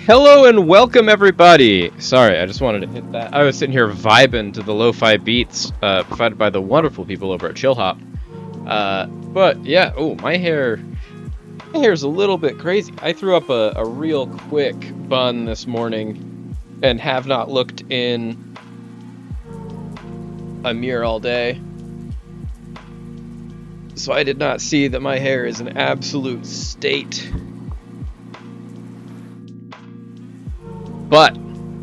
Hello and welcome everybody! Sorry, I just wanted to hit that. I was sitting here vibing to the lo-fi beats provided by the wonderful people over at Chillhop. But yeah, my hair's a little bit crazy. I threw up a real quick bun this morning and have not looked in a mirror all day. So I did not see that my hair is an absolute state. But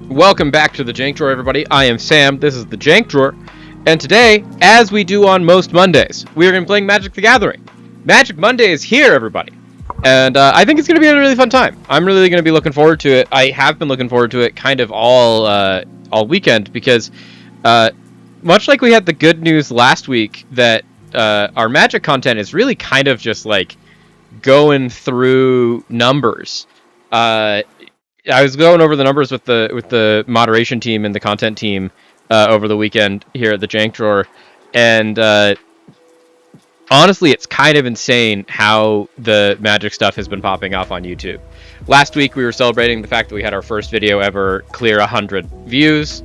welcome back to the Jank Drawer, everybody. I am Sam. This is the Jank Drawer. And today, as we do on most Mondays, we are going to be playing Magic the Gathering. Magic Monday is here, everybody. And I think it's going to be a really fun time. I'm really going to be looking forward to it. I have been looking forward to it kind of all weekend because much like we had the good news last week that our Magic content is really kind of just like going through numbers. I was going over the numbers with the moderation team and the content team over the weekend here at the Jank Drawer, and honestly, it's kind of insane how the Magic stuff has been popping off on YouTube. Last week, we were celebrating the fact that we had our first video ever clear 100 views,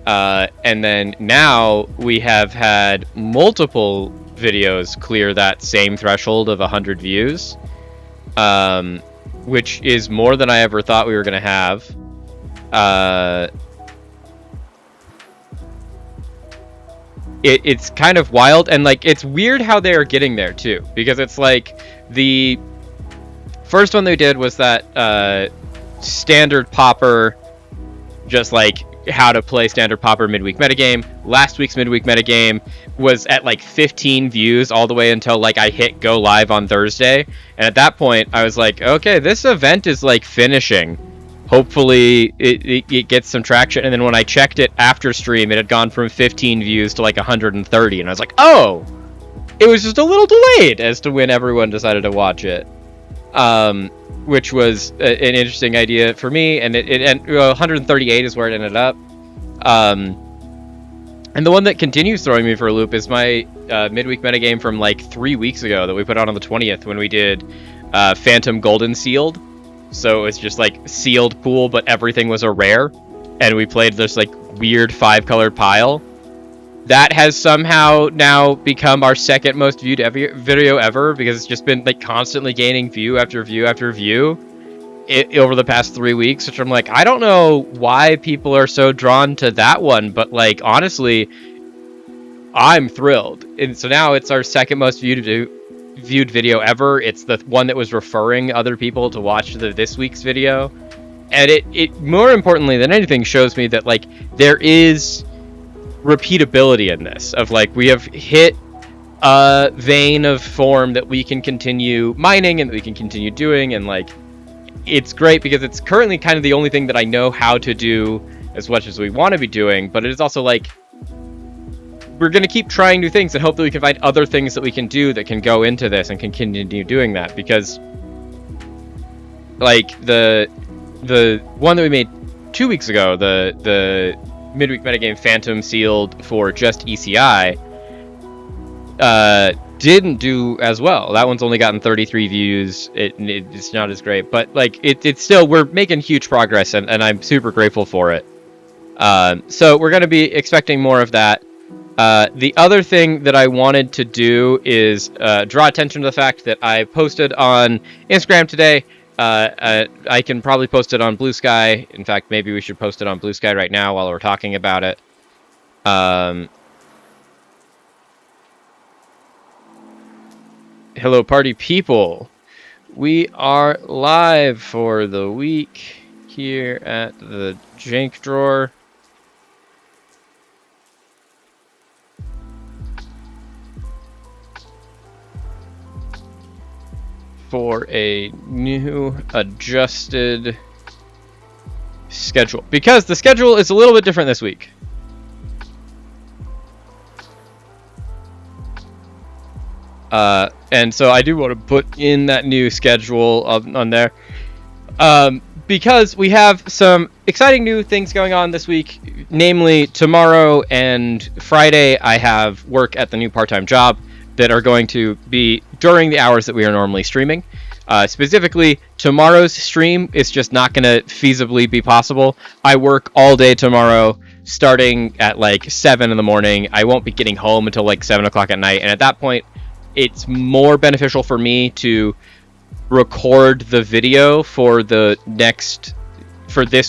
and then now we have had multiple videos clear that same threshold of 100 views. Which is more than I ever thought we were going to have. It's kind of wild, and like it's weird how they are getting there too, because it's like the first one they did was that standard popper, just like how to play standard popper midweek metagame. Last week's midweek metagame was at like 15 views all the way until like I hit go live on Thursday, and at that point I was like, okay, this event is like finishing. Hopefully it gets some traction. And then when I checked it after stream, it had gone from 15 views to like 130, and I was like, oh, it was just a little delayed as to when everyone decided to watch it, which was an interesting idea for me. And it 138 is where it ended up. And the one that continues throwing me for a loop is my midweek metagame from like 3 weeks ago that we put on the 20th when we did Phantom Golden Sealed. So it's just like sealed pool, but everything was a rare, and we played this like weird 5-colored pile. That has somehow now become our second most viewed video ever, because it's just been like constantly gaining view after view after view over the past 3 weeks, which I'm like, I don't know why people are so drawn to that one, but like honestly, I'm thrilled. And so now it's our second most viewed video ever. It's the one that was referring other people to watch this week's video, and it more importantly than anything shows me that like there is repeatability in this, of like we have hit a vein of form that we can continue mining and that we can continue doing, and like it's great because it's currently kind of the only thing that I know how to do as much as we want to be doing, but it is also like we're going to keep trying new things and hope that we can find other things that we can do that can go into this and can continue doing that, because like the one that we made 2 weeks ago, the midweek metagame Phantom Sealed for just ECI, didn't do as well. That one's only gotten 33 views. It's not as great, but like it's still, we're making huge progress, and I'm super grateful for it. So we're going to be expecting more of that. The other thing that I wanted to do is draw attention to the fact that I posted on Instagram today. I can probably post it on Blue Sky. In fact, maybe we should post it on Blue Sky right now while we're talking about it. Hello, party people. We are live for the week here at the Jank Drawer. For a new adjusted schedule, because the schedule is a little bit different this week. And so I do want to put in that new schedule on there, because we have some exciting new things going on this week. Namely, tomorrow and Friday I have work at the new part-time job that are going to be during the hours that we are normally streaming. Specifically, tomorrow's stream is just not going to feasibly be possible. I work all day tomorrow, starting at like 7 in the morning. I won't be getting home until like 7 o'clock at night. And at that point, it's more beneficial for me to record the video for this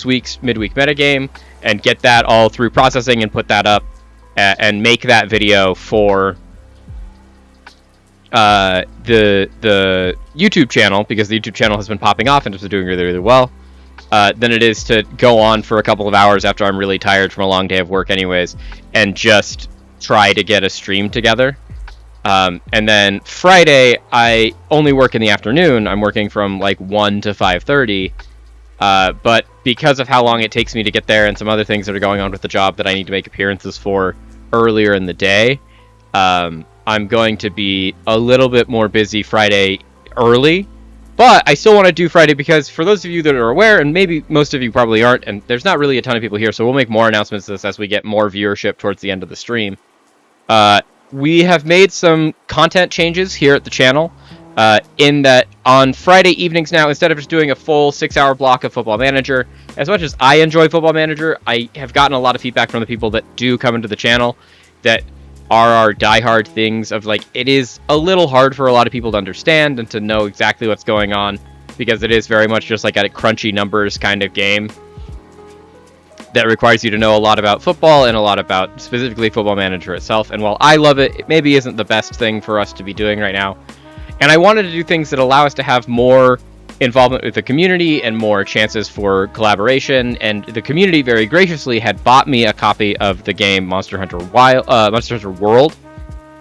week's midweek metagame and get that all through processing and put that up and make that video for the YouTube channel, because the YouTube channel has been popping off and it's doing really, really well, than it is to go on for a couple of hours after I'm really tired from a long day of work anyways, and just try to get a stream together. And then Friday, I only work in the afternoon. I'm working from like 1 to 5:30. But because of how long it takes me to get there and some other things that are going on with the job that I need to make appearances for earlier in the day, I'm going to be a little bit more busy Friday early. But I still want to do Friday because for those of you that are aware, and maybe most of you probably aren't, and there's not really a ton of people here, so we'll make more announcements of this as we get more viewership towards the end of the stream. We have made some content changes here at the channel, in that on Friday evenings now, instead of just doing a full 6-hour block of Football Manager, as much as I enjoy Football Manager, I have gotten a lot of feedback from the people that do come into the channel that are our diehard things of like, it is a little hard for a lot of people to understand and to know exactly what's going on, because it is very much just like a crunchy numbers kind of game that requires you to know a lot about football and a lot about specifically Football Manager itself. And while I love it, it maybe isn't the best thing for us to be doing right now. And I wanted to do things that allow us to have more involvement with the community and more chances for collaboration. And the community very graciously had bought me a copy of the game Monster Hunter World.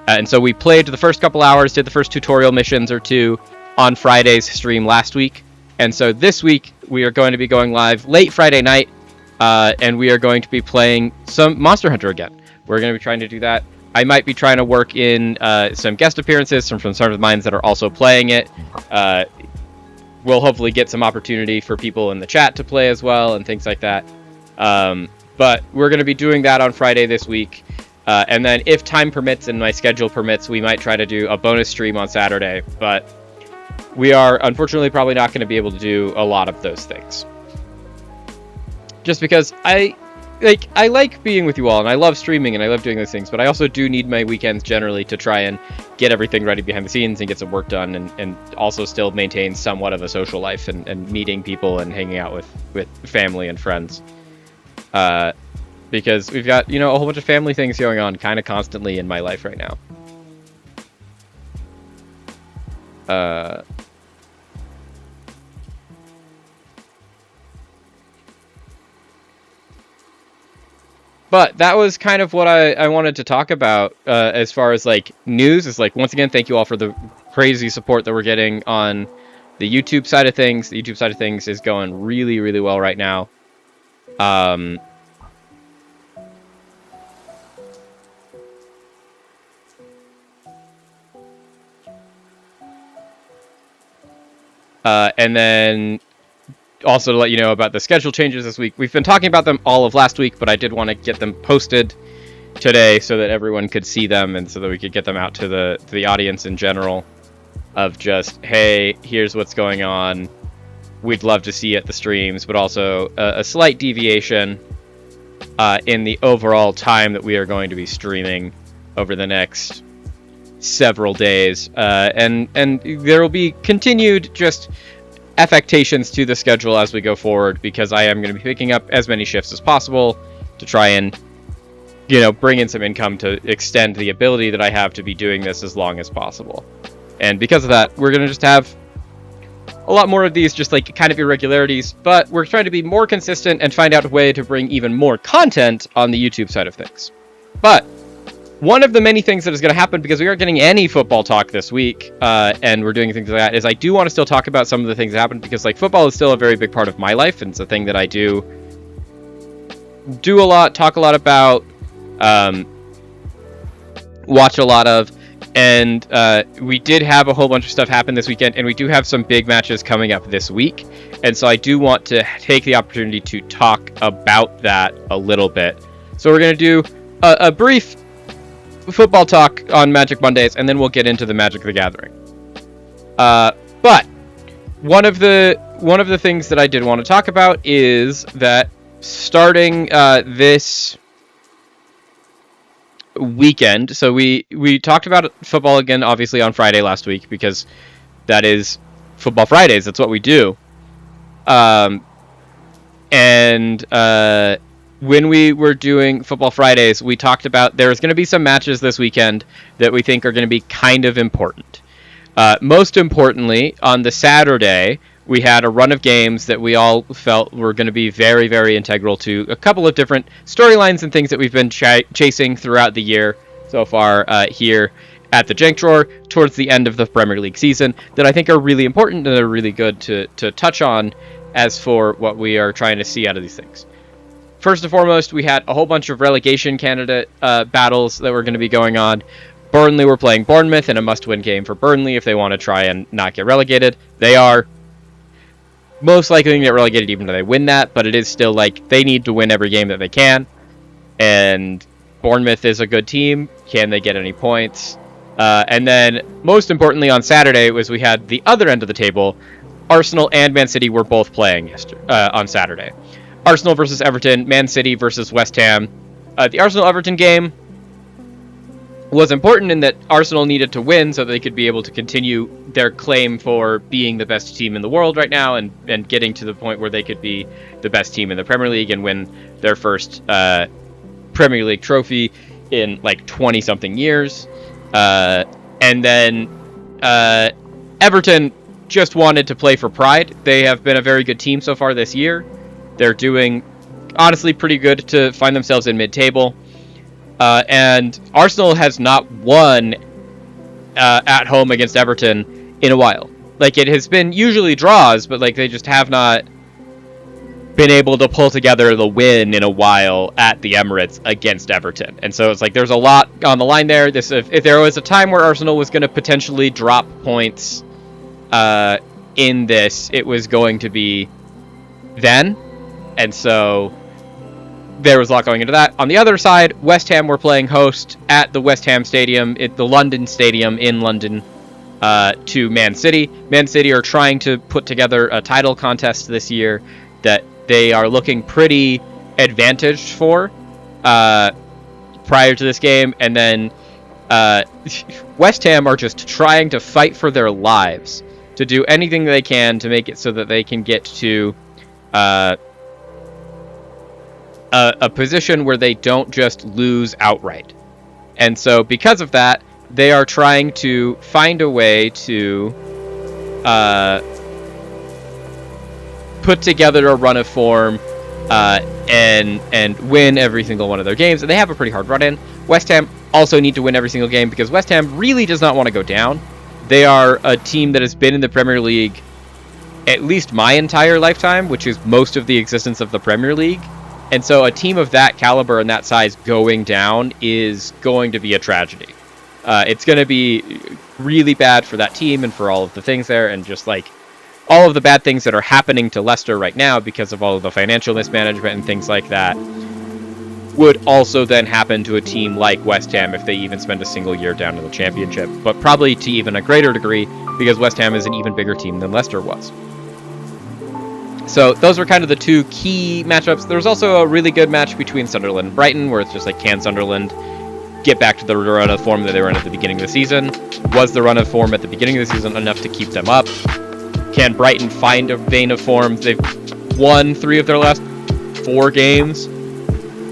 And so we played the first couple hours, did the first tutorial missions or two on Friday's stream last week. And so this week we are going to be going live late Friday night, and we are going to be playing some Monster Hunter again. We're going to be trying to do that. I might be trying to work in some guest appearances from some of mine that are also playing it. We'll hopefully get some opportunity for people in the chat to play as well and things like that. But we're going to be doing that on Friday this week. And then if time permits and my schedule permits, we might try to do a bonus stream on Saturday. But we are unfortunately probably not going to be able to do a lot of those things. Just because I like being with you all, and I love streaming, and I love doing those things, but I also do need my weekends generally to try and get everything ready behind the scenes and get some work done, and also still maintain somewhat of a social life and meeting people and hanging out with family and friends. Because we've got, a whole bunch of family things going on kind of constantly in my life right now. But that was kind of what I wanted to talk about as far as like news. Is like, once again, thank you all for the crazy support that we're getting on the YouTube side of things. The YouTube side of things is going really, really well right now. And then also to let you know about the schedule changes this week. We've been talking about them all of last week, but I did want to get them posted today so that everyone could see them and so that we could get them out to the audience in general of just, hey, here's what's going on. We'd love to see at the streams, but also a slight deviation in the overall time that we are going to be streaming over the next several days. And there will be continued just affectations to the schedule as we go forward, because I am going to be picking up as many shifts as possible to try and, bring in some income to extend the ability that I have to be doing this as long as possible. And because of that, we're going to just have a lot more of these just like kind of irregularities, but we're trying to be more consistent and find out a way to bring even more content on the YouTube side of things. But one of the many things that is going to happen, because we aren't getting any football talk this week, and we're doing things like that, is I do want to still talk about some of the things that happened, because like football is still a very big part of my life, and it's a thing that I do a lot, talk a lot about, watch a lot of, and we did have a whole bunch of stuff happen this weekend, and we do have some big matches coming up this week, and so I do want to take the opportunity to talk about that a little bit. So we're going to do a brief football talk on Magic Mondays, and then we'll get into the Magic the Gathering. But one of the things that I did want to talk about is that starting this weekend. So we talked about football again, obviously on Friday last week, because that is Football Fridays. That's what we do. And when we were doing Football Fridays, we talked about there's going to be some matches this weekend that we think are going to be kind of important. Most importantly, on the Saturday, we had a run of games that we all felt were going to be very, very integral to a couple of different storylines and things that we've been chasing throughout the year so far here at the Jank Drawer towards the end of the Premier League season that I think are really important and are really good to touch on as for what we are trying to see out of these things. First and foremost, we had a whole bunch of relegation candidate battles that were going to be going on. Burnley were playing Bournemouth in a must-win game for Burnley if they want to try and not get relegated. They are most likely going to get relegated even though they win that, but it is still like they need to win every game that they can. And Bournemouth is a good team. Can they get any points? And then, most importantly, on Saturday was we had the other end of the table. Arsenal and Man City were both playing on Saturday. Arsenal versus Everton, Man City versus West Ham. The Arsenal-Everton game was important in that Arsenal needed to win so that they could be able to continue their claim for being the best team in the world right now and getting to the point where they could be the best team in the Premier League and win their first Premier League trophy in like 20-something years. And then Everton just wanted to play for pride. They have been a very good team so far this year. They're doing, honestly, pretty good to find themselves in mid-table. And Arsenal has not won at home against Everton in a while. Like, it has been usually draws, but like they just have not been able to pull together the win in a while at the Emirates against Everton. And so it's like there's a lot on the line there. If there was a time where Arsenal was going to potentially drop points in this, it was going to be then. And so there was a lot going into that. On the other side, West Ham were playing host at the West Ham Stadium, at the London Stadium in London, to Man City. Man City are trying to put together a title contest this year that they are looking pretty advantaged for prior to this game. And then West Ham are just trying to fight for their lives, to do anything they can to make it so that they can get to a position where they don't just lose outright. And so because of that, they are trying to find a way to put together a run of form and win every single one of their games. And they have a pretty hard run in. West Ham also need to win every single game because West Ham really does not want to go down. They are a team that has been in the Premier League at least my entire lifetime, which is most of the existence of the Premier League. And so a team of that caliber and that size going down is going to be a tragedy. It's going to be really bad for that team and for all of the things there, and just like all of the bad things that are happening to Leicester right now because of all of the financial mismanagement and things like that would also then happen to a team like West Ham if they even spend a single year down in the Championship, but probably to even a greater degree because West Ham is an even bigger team than Leicester was. So those were kind of the two key matchups. There was also a really good match between Sunderland and Brighton, where it's just like, can Sunderland get back to the run of form that they were in at the beginning of the season? Was the run of form at the beginning of the season enough to keep them up? Can Brighton find a vein of form? They've won 3 of their last 4 games.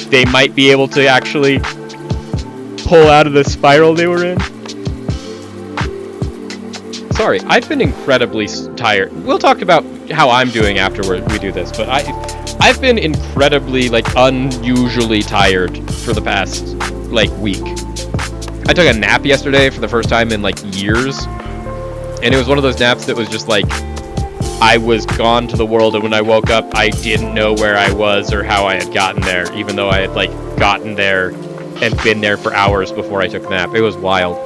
They might be able to actually pull out of the spiral they were in. Sorry, I've been incredibly tired. We'll talk about how I'm doing after we do this, but I've been incredibly, like, unusually tired for the past, like, week. I took a nap yesterday for the first time in, like, years, and it was one of those naps that was just, like, I was gone to the world, and when I woke up, I didn't know where I was or how I had gotten there, even though I had, like, gotten there and been there for hours before I took the nap. It was wild.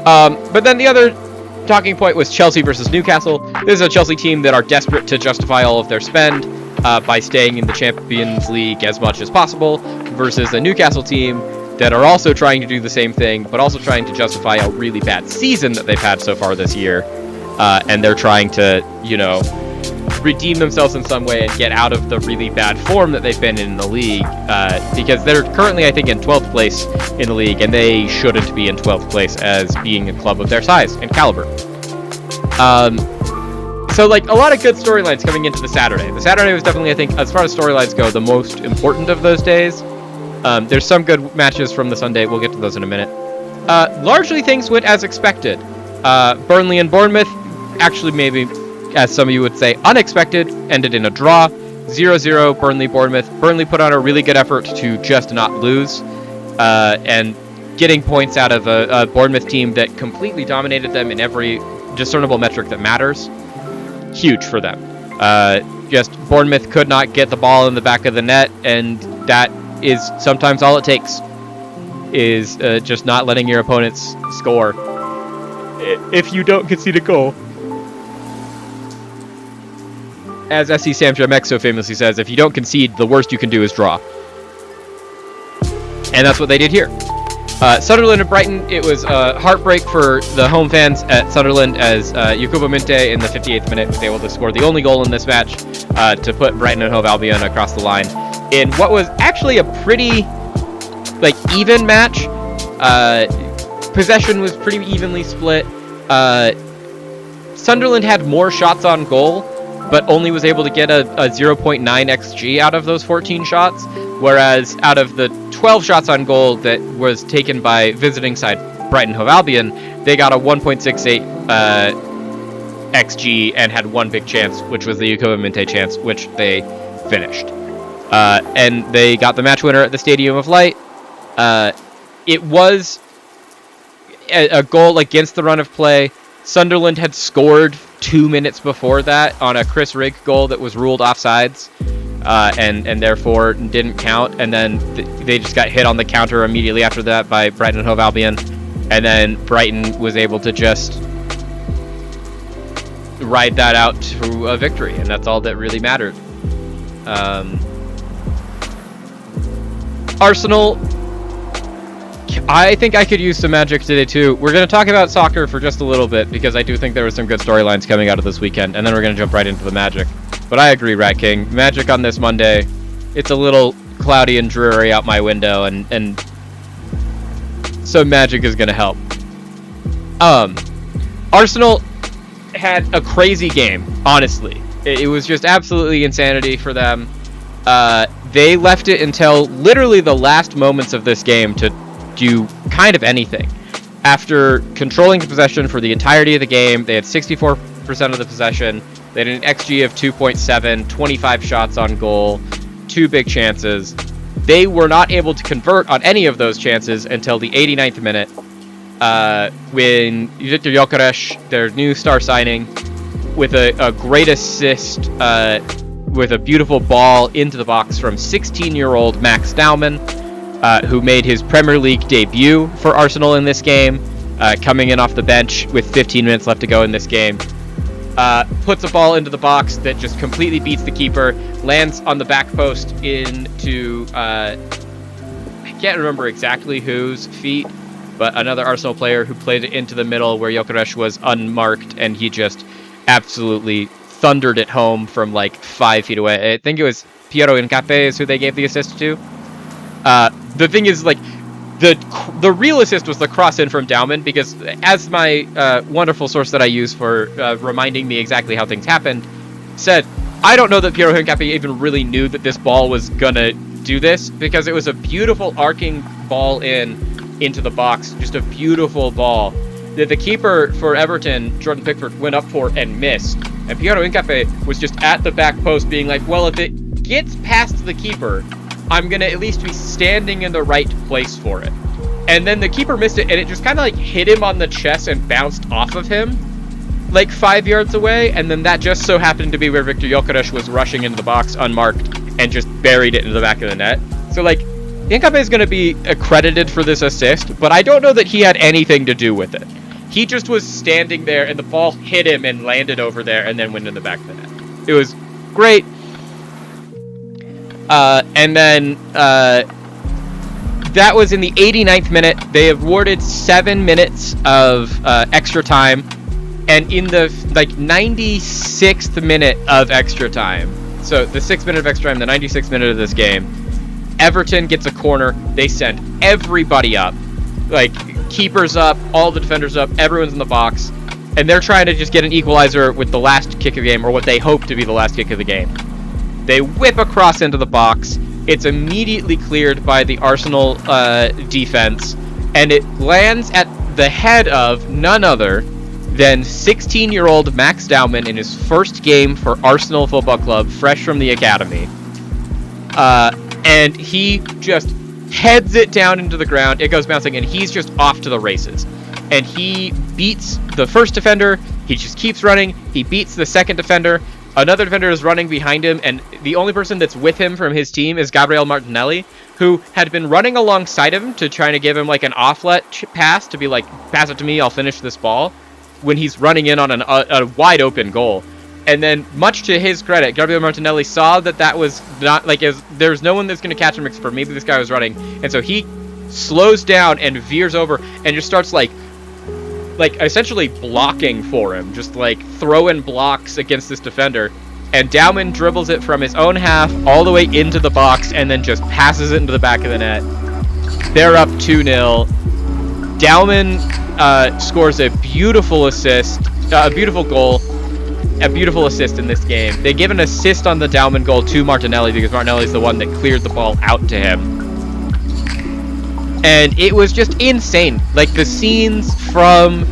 But then the other talking point was Chelsea versus Newcastle. This is a Chelsea team that are desperate to justify all of their spend by staying in the Champions League as much as possible, versus a Newcastle team that are also trying to do the same thing, but also trying to justify a really bad season that they've had so far this year and they're trying to, redeem themselves in some way and get out of the really bad form that they've been in the league, because they're currently, I think, in 12th place in the league, and they shouldn't be in 12th place as being a club of their size and caliber. So, like, a lot of good storylines coming into the Saturday. The Saturday was definitely, I think, as far as storylines go, the most important of those days. There's some good matches from the Sunday. We'll get to those in a minute. Largely, things went as expected. Burnley and Bournemouth, actually maybe, as some of you would say, unexpected, ended in a draw. 0-0, Burnley-Bournemouth. Burnley put on a really good effort to just not lose, and getting points out of a Bournemouth team that completely dominated them in every discernible metric that matters. Huge for them. Just Bournemouth could not get the ball in the back of the net, and that is sometimes all it takes, is just not letting your opponents score if you don't concede a goal. As SC Sam Jamek so famously says, if you don't concede, the worst you can do is draw. And that's what they did here. Sunderland and Brighton, it was a heartbreak for the home fans at Sunderland, as Yakubu Minte in the 58th minute was able to score the only goal in this match to put Brighton and Hove Albion across the line in what was actually a pretty even match. Possession was pretty evenly split. Sunderland had more shots on goal, but only was able to get a 0.9 XG out of those 14 shots, whereas out of the 12 shots on goal that was taken by visiting side Brighton Hove Albion, they got a 1.68 XG and had one big chance, which was the Yakubu Minte chance, which they finished. And they got the match winner at the Stadium of Light. It was a goal against the run of play. Sunderland had scored 2 minutes before that on a Chris Rigg goal that was ruled offsides, and therefore didn't count. And then they just got hit on the counter immediately after that by Brighton and Hove Albion. And then Brighton was able to just ride that out to a victory, and that's all that really mattered. Arsenal, I think I could use some magic today too. We're going to talk about soccer for just a little bit, because I do think there were some good storylines coming out of this weekend, and then we're going to jump right into the magic. But I agree, Rat King. Magic on this Monday, it's a little cloudy and dreary out my window, and so magic is going to help. Arsenal had a crazy game, honestly. It was just absolutely insanity for them. They left it until literally the last moments of this game to do kind of anything. After controlling the possession for the entirety of the game, they had 64% of the possession. They had an XG of 2.7, 25 shots on goal, 2 big chances. They were not able to convert on any of those chances until the 89th minute, when Viktor Gyökeres, their new star signing, with a great assist, with a beautiful ball into the box from 16-year-old Max Daumann, who made his Premier League debut for Arsenal in this game, coming in off the bench with 15 minutes left to go in this game. Puts a ball into the box that just completely beats the keeper, lands on the back post into, I can't remember exactly whose feet, but another Arsenal player who played it into the middle where Gyökeres was unmarked, and he just absolutely thundered it home from like 5 feet away. I think it was Piero Hincapié is who they gave the assist to. The thing is, like, the real assist was the cross in from Daumann, because as my wonderful source that I use for reminding me exactly how things happened said, I don't know that Piero Hincapié even really knew that this ball was gonna do this, because it was a beautiful arcing ball into the box, just a beautiful ball that the keeper for Everton, Jordan Pickford, went up for and missed. And Piero Hincapié was just at the back post being like, well, if it gets past the keeper, I'm going to at least be standing in the right place for it. And then the keeper missed it, and it just kind of like hit him on the chest and bounced off of him like 5 yards away. And then that just so happened to be where Viktor Gyökeres was rushing into the box unmarked and just buried it into the back of the net. So, like, Hincapié is going to be accredited for this assist, but I don't know that he had anything to do with it. He just was standing there, and the ball hit him and landed over there and then went in the back of the net. It was great. And then that was in the 89th minute. They awarded 7 minutes of extra time And in the 96th minute of extra time, so the 6th minute of extra time, the 96th minute of this game, Everton gets a corner. They send everybody up, like keepers up, all the defenders up, everyone's in the box, and they're trying to just get an equalizer with the last kick of the game, or what they hope to be the last kick of the game. They whip across into the box. It's immediately cleared by the Arsenal defense, and it lands at the head of none other than 16-year-old Max Daumann in his first game for Arsenal Football Club, fresh from the academy. And he just heads it down into the ground. It goes bouncing, and he's just off to the races. And he beats the first defender. He just keeps running. He beats the second defender. Another defender is running behind him, and the only person that's with him from his team is Gabriel Martinelli, who had been running alongside him to try to give him like an offlet pass to be like, pass it to me, I'll finish this ball, when he's running in on a wide open goal. And then, much to his credit, Gabriel Martinelli saw that was not, like, there's no one that's going to catch him except for maybe this guy was running. And so he slows down and veers over and just starts, like essentially blocking for him. Just, like, throwing blocks against this defender. And Daumann dribbles it from his own half all the way into the box and then just passes it into the back of the net. They're up 2-0. Daumann scores a beautiful assist, a beautiful goal. A beautiful assist in this game. They give an assist on the Daumann goal to Martinelli because Martinelli's the one that cleared the ball out to him. And it was just insane. Like, the scenes from...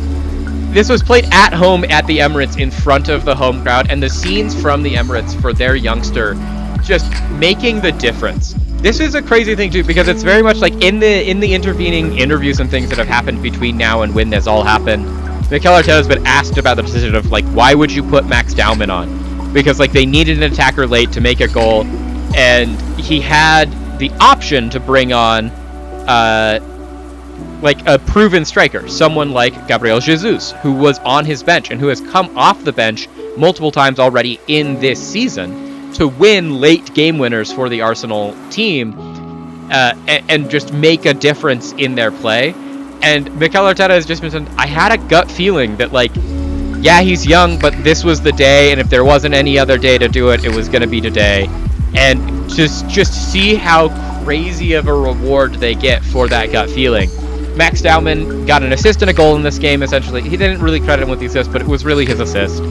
This was played at home at the Emirates in front of the home crowd, and the scenes from the Emirates for their youngster just making the difference. This is a crazy thing, too, because it's very much like in the intervening interviews and things that have happened between now and when this all happened, Mikel Arteta has been asked about the decision of, like, why would you put Max Daumann on? Because, like, they needed an attacker late to make a goal, and he had the option to bring on, like, a proven striker, someone like Gabriel Jesus, who was on his bench and who has come off the bench multiple times already in this season to win late game winners for the Arsenal team, and just make a difference in their play. And Mikel Arteta has just been saying, I had a gut feeling that, like, yeah, he's young, but this was the day, and if there wasn't any other day to do it, it was going to be today. And just see how crazy of a reward they get for that gut feeling. Max Daumann got an assist and a goal in this game, essentially. He didn't really credit him with the assist, but it was really his assist.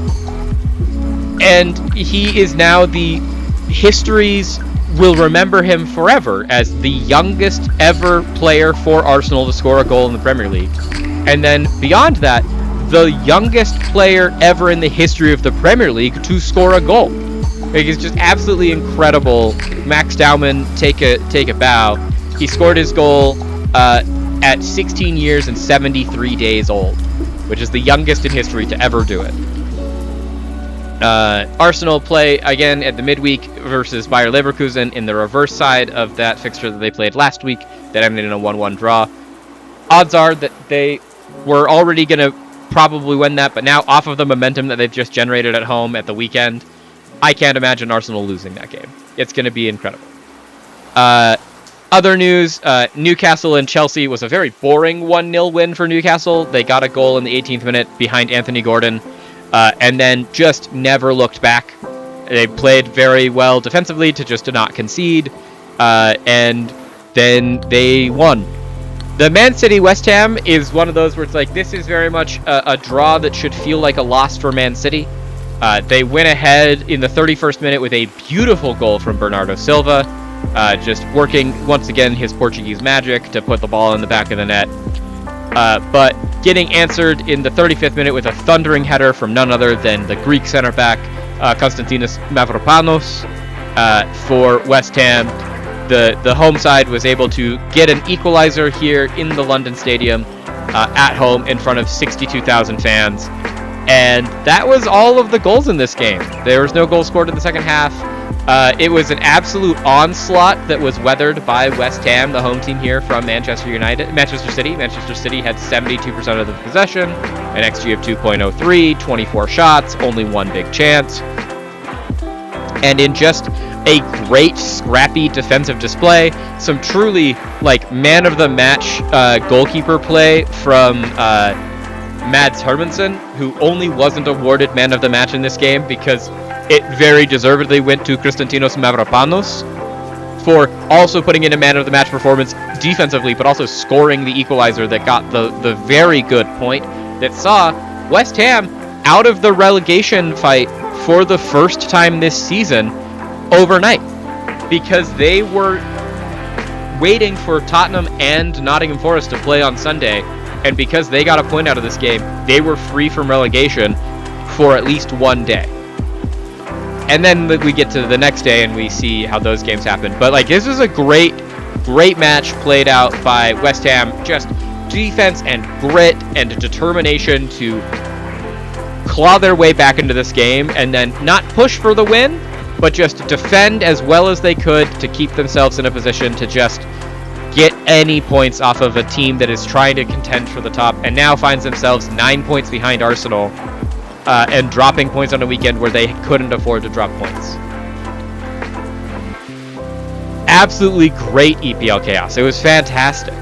And he is now history's will remember him forever as the youngest ever player for Arsenal to score a goal in the Premier League. And then beyond that, the youngest player ever in the history of the Premier League to score a goal. Like, it's just absolutely incredible. Max Daumann, take a bow. He scored his goal at 16 years and 73 days old, which is the youngest in history to ever do it. Arsenal play again at the midweek versus Bayer Leverkusen in the reverse side of that fixture that they played last week that ended in a 1-1 draw. Odds are that they were already going to probably win that, but now off of the momentum that they've just generated at home at the weekend, I can't imagine Arsenal losing that game. It's going to be incredible. Other news, Newcastle and Chelsea was a very boring 1-0 win for Newcastle. They got a goal in the 18th minute behind Anthony Gordon. And then just never looked back. They played very well defensively to not concede, and then they won. The Man City West Ham is one of those where it's like, this is very much a draw that should feel like a loss for Man City. They went ahead in the 31st minute with a beautiful goal from Bernardo Silva, just working once again his Portuguese magic to put the ball in the back of the net. But getting answered in the 35th minute with a thundering header from none other than the Greek center back, Konstantinos Mavropanos, for West Ham. The home side was able to get an equalizer here in the London Stadium, at home in front of 62,000 fans. And that was all of the goals in this game. There was no goal scored in the second half. It was an absolute onslaught that was weathered by West Ham, the home team here from Manchester City. Manchester City had 72% of the possession, an XG of 2.03, 24 shots, only one big chance. And in just a great, scrappy defensive display, some truly, like, man-of-the-match goalkeeper play from Mads Hermansen, who only wasn't awarded man of the match in this game because it very deservedly went to Konstantinos Mavropanos for also putting in a man of the match performance defensively, but also scoring the equalizer that got the very good point that saw West Ham out of the relegation fight for the first time this season overnight, because they were waiting for Tottenham and Nottingham Forest to play on Sunday, and because they got a point out of this game, they were free from relegation for at least one day. And then we get to the next day and we see how those games happen. But like, this was a great match played out by West Ham. Just defense and grit and determination to claw their way back into this game and then not push for the win, but just defend as well as they could to keep themselves in a position to just get any points off of a team that is trying to contend for the top and now finds themselves 9 points behind Arsenal and dropping points on a weekend where they couldn't afford to drop points. Absolutely great EPL chaos. It was fantastic.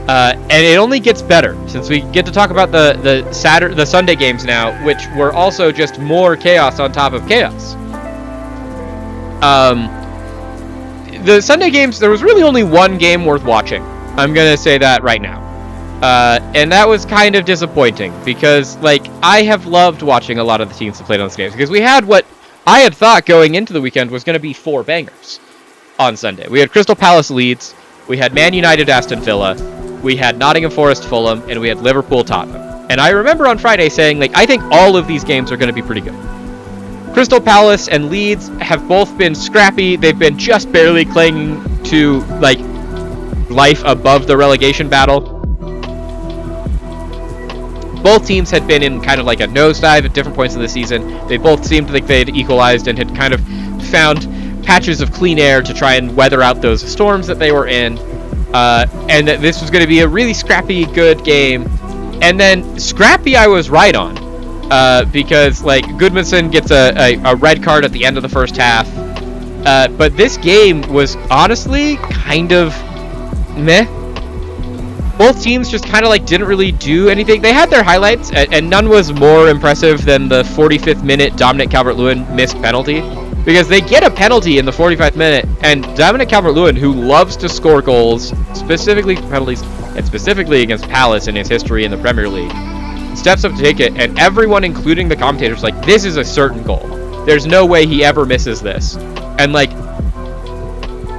And it only gets better since we get to talk about the Sunday games now, which were also just more chaos on top of chaos. The Sunday games, there was really only one game worth watching. I'm gonna say that right now. And that was kind of disappointing because, like, I have loved watching a lot of the teams that played on those games because we had what I had thought going into the weekend was going to be 4 bangers on Sunday. We had Crystal Palace Leeds, we had Man United Aston Villa, we had Nottingham Forest Fulham, and we had Liverpool Tottenham. And I remember on Friday saying, like, I think all of these games are going to be pretty good. Crystal Palace and Leeds have both been scrappy. They've been just barely clinging to, like, life above the relegation battle. Both teams had been in kind of like a nosedive at different points of the season. They both seemed like they had equalized and had kind of found patches of clean air to try and weather out those storms that they were in. And that this was going to be a really scrappy, good game. And then scrappy I was right on. Because, like, Goodmanson gets a red card at the end of the first half. But this game was honestly kind of meh. Both teams just kind of, like, didn't really do anything. They had their highlights, and none was more impressive than the 45th minute Dominic Calvert-Lewin missed penalty. Because they get a penalty in the 45th minute, and Dominic Calvert-Lewin, who loves to score goals, specifically penalties, and specifically against Palace in his history in the Premier League, steps up to take it, and everyone, including the commentators, like, this is a certain goal. There's no way he ever misses this. And, like,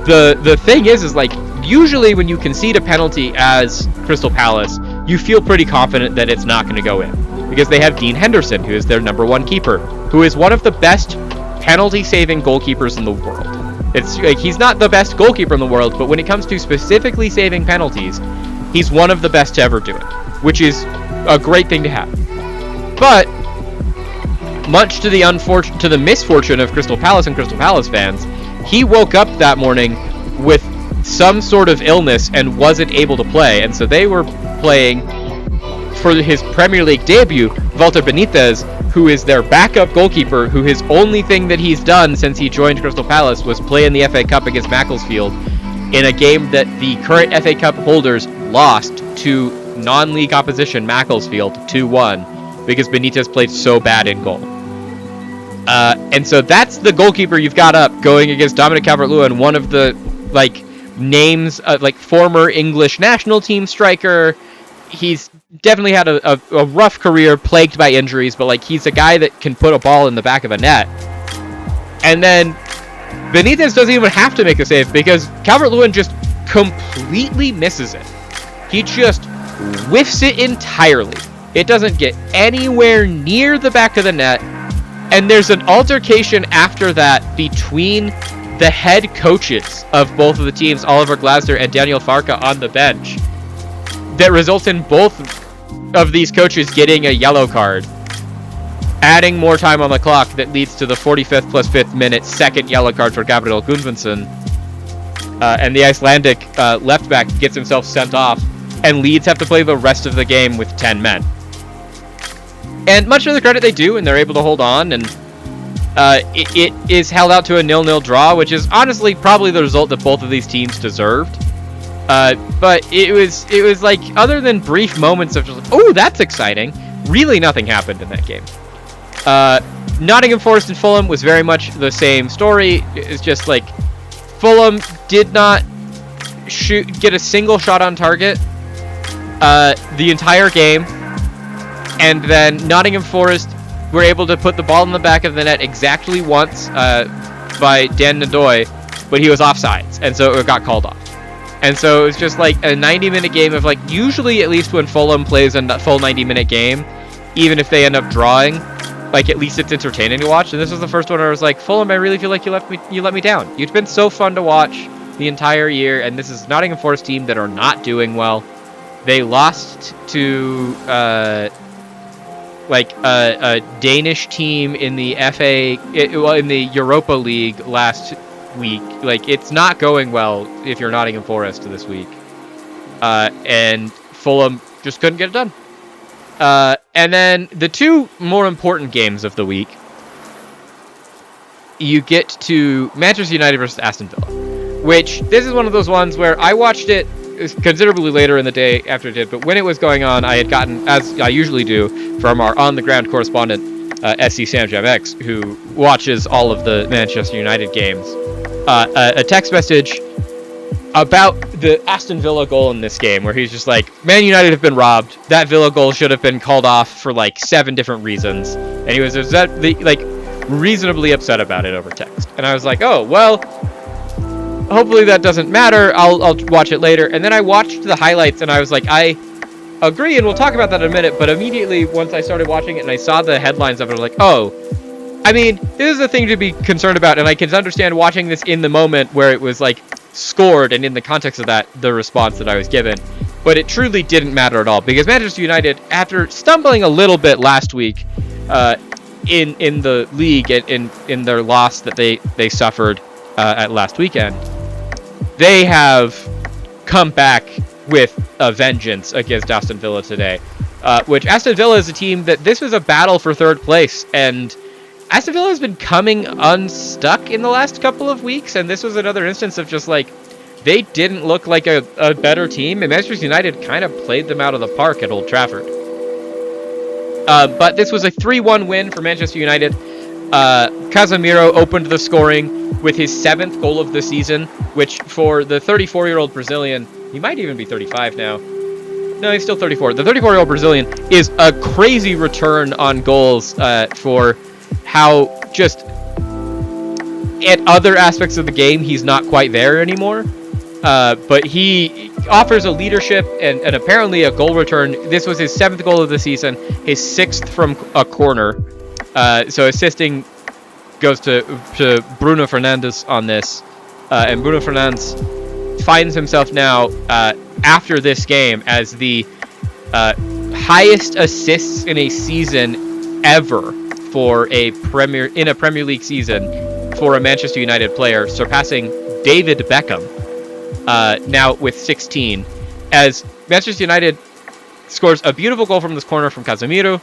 the thing is like, usually when you concede a penalty as Crystal Palace, you feel pretty confident that it's not going to go in. Because they have Dean Henderson, who is their #1 keeper, who is one of the best penalty-saving goalkeepers in the world. It's like, he's not the best goalkeeper in the world, but when it comes to specifically saving penalties, he's one of the best to ever do it, which is a great thing to have. But much to the misfortune of Crystal Palace and Crystal Palace fans, he woke up that morning with some sort of illness and wasn't able to play, and so they were playing for his Premier League debut Walter Benitez, who is their backup goalkeeper, who his only thing that he's done since he joined Crystal Palace was play in the FA Cup against Macclesfield in a game that the current FA Cup holders lost to non-league opposition Macclesfield 2-1 because Benitez played so bad in goal. And so that's the goalkeeper you've got up going against Dominic Calvert-Lewin, one of the, like, names, like, former English national team striker. He's definitely had a rough career plagued by injuries, but, like, he's a guy that can put a ball in the back of a net. And then Benitez doesn't even have to make a save because Calvert-Lewin just completely misses it. He just whiffs it entirely. It doesn't get anywhere near the back of the net. And there's an altercation after that between the head coaches of both of the teams, Oliver Glasner and Daniel Farke, on the bench, that results in both of these coaches getting a yellow card, adding more time on the clock that leads to the 45th plus 5th minute second yellow card for Gabriel Gudmundsson. And the Icelandic left back gets himself sent off, and Leeds have to play the rest of the game with 10 men. And much to the credit they do, and they're able to hold on, and it is held out to a 0-0 draw, which is honestly probably the result that both of these teams deserved. But it was like, other than brief moments of just like, oh, that's exciting, really nothing happened in that game. Nottingham Forest and Fulham was very much the same story. It's just like Fulham did not get a single shot on target the entire game, and then Nottingham Forest were able to put the ball in the back of the net exactly once by Dan Nadoy, but he was offsides, and so it got called off. And so it was just like a 90-minute game of like, usually at least when Fulham plays a full 90-minute game, even if they end up drawing, like at least it's entertaining to watch. And this was the first one where I was like, Fulham, I really feel like you let me down. You've been so fun to watch the entire year, and this is Nottingham Forest team that are not doing well. They lost to a Danish team in the in the Europa League last week. Like, it's not going well if you're Nottingham Forest this week. And Fulham just couldn't get it done. And then the two more important games of the week, you get to Manchester United versus Aston Villa, which this is one of those ones where I watched it considerably later in the day after it did, but when it was going on, I had gotten, as I usually do, from our on-the-ground correspondent, SC Sam Jamex, who watches all of the Manchester United games, a text message about the Aston Villa goal in this game, where he's just like, Man United have been robbed. That Villa goal should have been called off for like 7 different reasons. And he was reasonably upset about it over text. And I was like, oh, well, hopefully that doesn't matter. I'll watch it later. And then I watched the highlights, and I was like, I agree, and we'll talk about that in a minute. But immediately, once I started watching it and I saw the headlines of it, I was like, oh, I mean, this is a thing to be concerned about. And I can understand watching this in the moment where it was like scored, and in the context of that, the response that I was given. But it truly didn't matter at all, because Manchester United, after stumbling a little bit last week in the league, in their loss that they suffered at last weekend, they have come back with a vengeance against Aston Villa today. Which Aston Villa is a team that this was a battle for third place, and Aston Villa has been coming unstuck in the last couple of weeks, and this was another instance of just like, they didn't look like a better team, and Manchester United kind of played them out of the park at Old Trafford. But this was a 3-1 win for Manchester United. Casemiro opened the scoring with his 7th goal of the season, which for the 34-year-old Brazilian, he might even be 35 now. No, he's still 34. The 34-year-old Brazilian is a crazy return on goals for how just at other aspects of the game he's not quite there anymore. But he offers a leadership and apparently a goal return. This was his 7th goal of the season, his 6th from a corner. So assisting goes to Bruno Fernandes on this. And Bruno Fernandes finds himself now, after this game, as the highest assists in a season ever for a Premier League season for a Manchester United player, surpassing David Beckham, now with 16, as Manchester United scores a beautiful goal from this corner from Casemiro.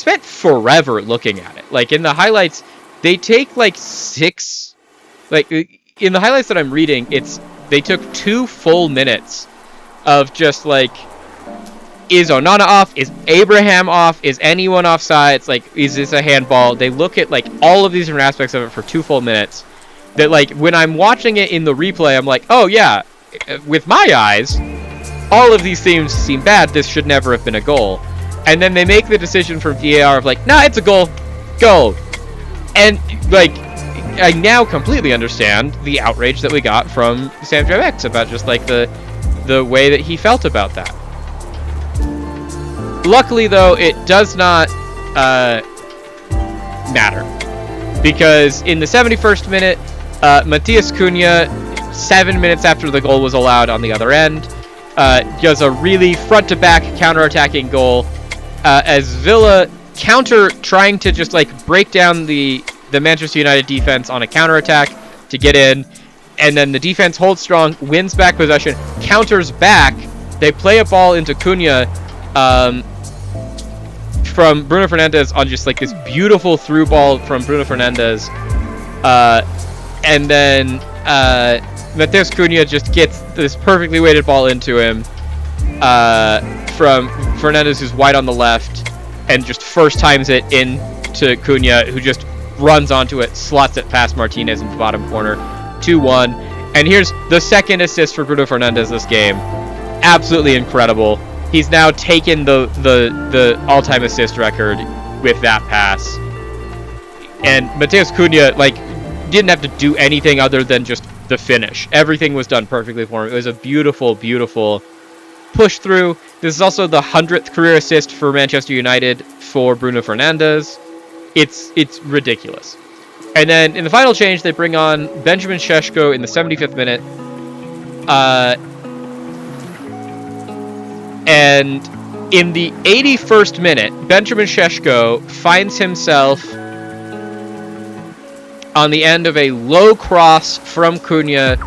spent forever looking at it. Like in the highlights, they take like 6, like in the highlights that I'm reading, they took 2 full minutes of just like, is Onana off? Is Abraham off? Is anyone offsides? Like, is this a handball? They look at like all of these different aspects of it for 2 full minutes. That like when I'm watching it in the replay, I'm like, oh yeah, with my eyes, all of these things seem bad. This should never have been a goal. And then they make the decision from VAR of like, nah, it's a goal. Goal. And like, I now completely understand the outrage that we got from Sam Jabex about just like the way that he felt about that. Luckily, though, it does not matter, because in the 71st minute, Matheus Cunha, 7 minutes after the goal was allowed on the other end, does a really front-to-back counter-attacking goal as Villa trying to just like break down the Manchester United defense on a counter-attack to get in, and then the defense holds strong, wins back possession, counters back, they play a ball into Cunha, from Bruno Fernandes on just like this beautiful through ball from Bruno Fernandes, and then Matheus Cunha just gets this perfectly weighted ball into him from Fernandes, who's wide on the left, and just first times it into Cunha, who just runs onto it, slots it past Martinez in the bottom corner, 2-1. And here's the second assist for Bruno Fernandes this game. Absolutely incredible. He's now taken the all-time assist record with that pass. And Matheus Cunha, like, didn't have to do anything other than just the finish. Everything was done perfectly for him. It was a beautiful, beautiful push through. This is also the 100th career assist for Manchester United for Bruno Fernandes. It's ridiculous. And then in the final change, they bring on Benjamin Šeško in the 75th minute. And in the 81st minute, Benjamin Šeško finds himself on the end of a low cross from Cunha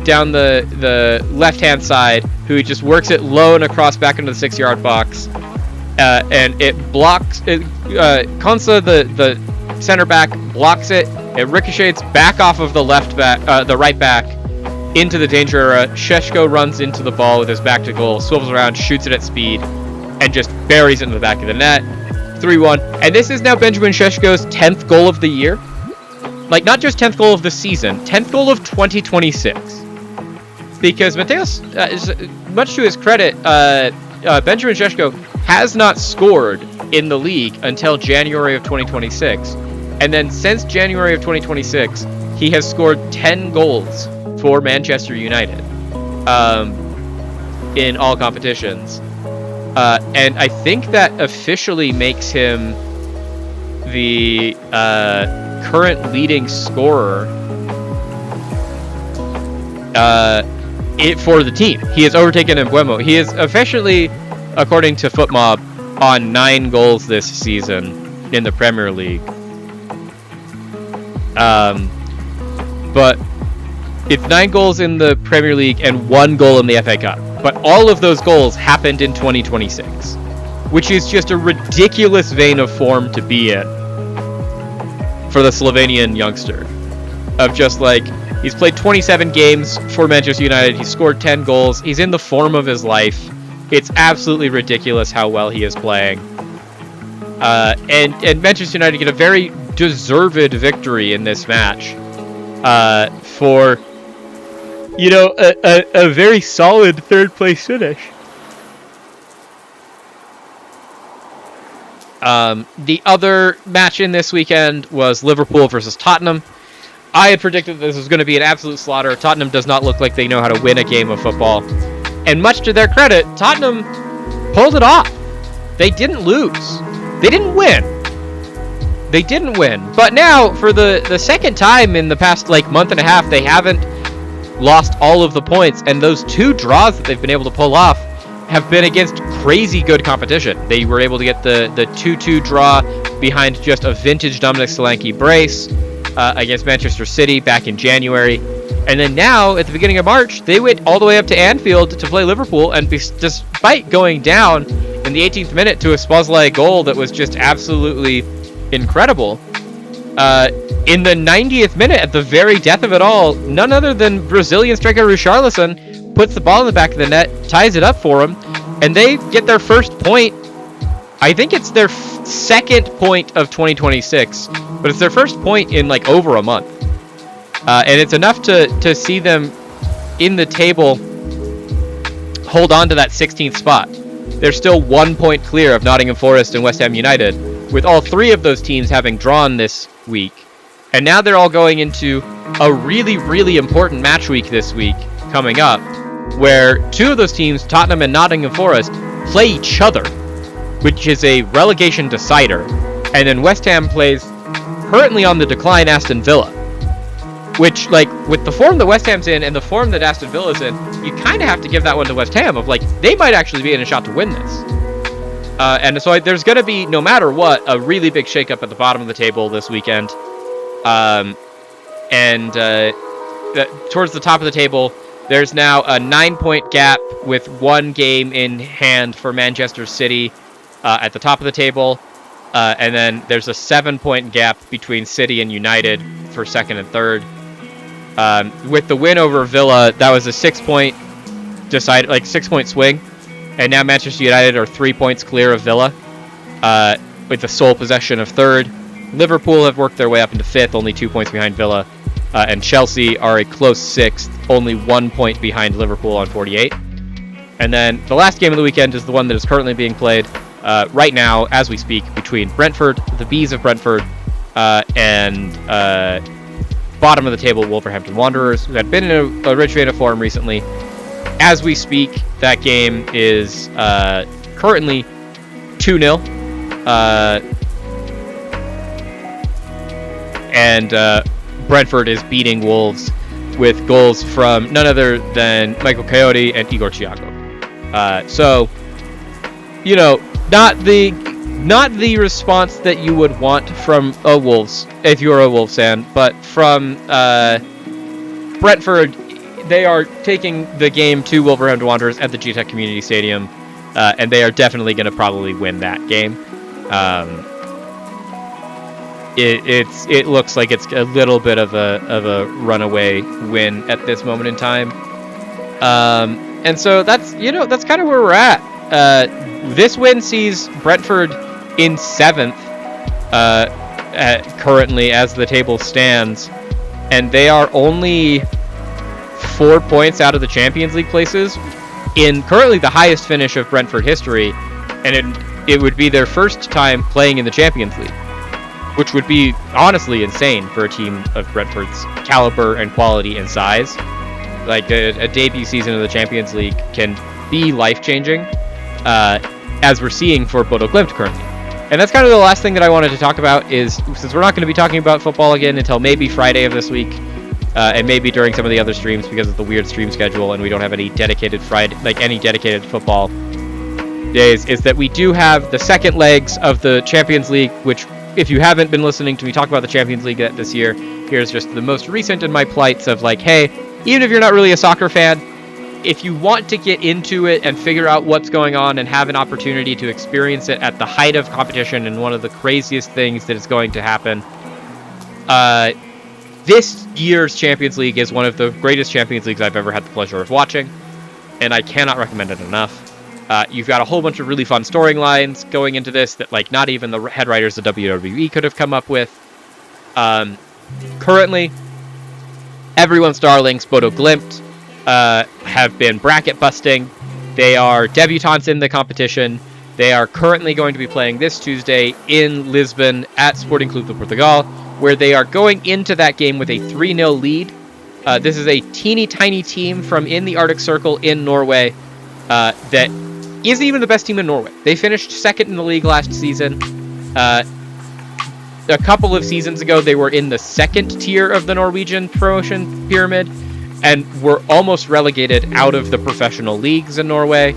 down the left-hand side, who just works it low and across back into the 6-yard box. And it blocks... Konsa, the center back, blocks it. It ricochets back off of the right back, into the danger area. Šeško runs into the ball with his back to goal, swivels around, shoots it at speed, and just buries it in the back of the net. 3-1. And this is now Benjamin Šeško's 10th goal of the year. Like, not just 10th goal of the season, 10th goal of 2026. Because Matheus, much to his credit, Benjamin Šeško has not scored in the league until January of 2026. And then since January of 2026, he has scored 10 goals for Manchester United in all competitions. And I think that officially makes him the current leading scorer for the team. He has overtaken Mbeumo. He is officially, according to FootMob, on 9 goals this season in the Premier League. But it's 9 goals in the Premier League and 1 goal in the FA Cup. But all of those goals happened in 2026, which is just a ridiculous vein of form to be in for the Slovenian youngster. Of just like, he's played 27 games for Manchester United, he's scored 10 goals, he's in the form of his life. It's absolutely ridiculous how well he is playing. And Manchester United get a very deserved victory in this match for, you know, a very solid third place finish. The other match in this weekend was Liverpool versus Tottenham. I had predicted this was going to be an absolute slaughter. Tottenham does not look like they know how to win a game of football. And much to their credit, Tottenham pulled it off. They didn't lose. They didn't win. They didn't win. But now, for the second time in the past like month and a half, they haven't lost all of the points. And those 2 draws that they've been able to pull off have been against crazy good competition. They were able to get the 2-2 draw behind just a vintage Dominic Solanke brace against Manchester City back in January. And then now, at the beginning of March, they went all the way up to Anfield to play Liverpool, and despite going down in the 18th minute to a Szoboszlai goal that was just absolutely incredible, in the 90th minute, at the very death of it all, none other than Brazilian striker Richarlison puts the ball in the back of the net, ties it up for him, and they get their first point. I think it's their second point of 2026, but it's their first point in like over a month. And it's enough to see them in the table hold on to that 16th spot. They're still 1 point clear of Nottingham Forest and West Ham United, with all three of those teams having drawn this week. And now they're all going into a really, really important match week this week coming up, where two of those teams, Tottenham and Nottingham Forest, play each other, which is a relegation decider. And then West Ham plays currently on the decline Aston Villa, which, like, with the form that West Ham's in and the form that Aston Villa's in, you kind of have to give that one to West Ham of, like, they might actually be in a shot to win this. And so there's going to be, no matter what, a really big shakeup at the bottom of the table this weekend. Towards the top of the table, there's now a 9-point gap with one game in hand for Manchester City at the top of the table. And then there's a 7-point gap between City and United for second and third. With the win over Villa, that was a 6-point swing. And now Manchester United are 3 points clear of Villa, with the sole possession of third. Liverpool have worked their way up into fifth, only 2 points behind Villa. And Chelsea are a close sixth, only 1 point behind Liverpool on 48. And then the last game of the weekend is the one that is currently being played right now, as we speak, between Brentford, the Bees of Brentford, and bottom of the table Wolverhampton Wanderers, who had been in a rich vein of form recently. As we speak, that game is currently 2-0. And Brentford is beating Wolves with goals from none other than Michael Coyote and Igor Thiago. So, you know, not the response that you would want from a Wolves, if you're a Wolves fan, but from Brentford. They are taking the game to Wolverhampton Wanderers at the GTEC Community Stadium, and they are definitely going to probably win that game. It looks like it's a little bit of a runaway win at this moment in time, and so that's kind of where we're at. This win sees Brentford in 7th currently as the table stands, and they are only 4 points out of the Champions League places in currently the highest finish of Brentford history, and it would be their first time playing in the Champions League, which would be honestly insane for a team of Brentford's caliber and quality and size. Like a debut season of the Champions League can be life-changing, as we're seeing for Bodo Glimt currently. And that's kind of the last thing that I wanted to talk about is, since we're not going to be talking about football again until maybe Friday of this week, and maybe during some of the other streams because of the weird stream schedule, and we don't have any dedicated dedicated football days, is that we do have the second legs of the Champions League, which, if you haven't been listening to me talk about the Champions League this year, here's just the most recent in my plights of like, hey, even if you're not really a soccer fan, if you want to get into it and figure out what's going on and have an opportunity to experience it at the height of competition and one of the craziest things that is going to happen, this year's Champions League is one of the greatest Champions Leagues I've ever had the pleasure of watching, and I cannot recommend it enough. You've got a whole bunch of really fun storylines going into this that, like, not even the head writers of WWE could have come up with. Currently, everyone's darlings, Bodo Glimt, have been bracket busting. They are debutants in the competition. They are currently going to be playing this Tuesday in Lisbon at Sporting Clube de Portugal, where they are going into that game with a 3-0 lead. This is a teeny tiny team from in the Arctic Circle in Norway that isn't even the best team in Norway. They finished second in the league last season. A couple of seasons ago, they were in the second tier of the Norwegian promotion pyramid and were almost relegated out of the professional leagues in Norway.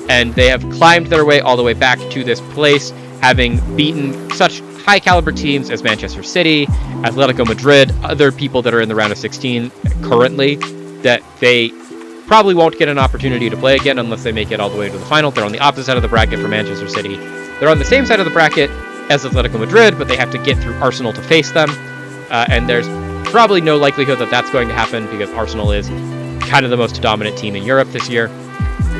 And they have climbed their way all the way back to this place, having beaten such high caliber teams as Manchester City, Atletico Madrid, other people that are in the round of 16 currently that they probably won't get an opportunity to play again unless they make it all the way to the final. They're on the opposite side of the bracket for Manchester City. They're on the same side of the bracket as Atletico Madrid, but they have to get through Arsenal to face them. And there's probably no likelihood that that's going to happen because Arsenal is kind of the most dominant team in Europe this year.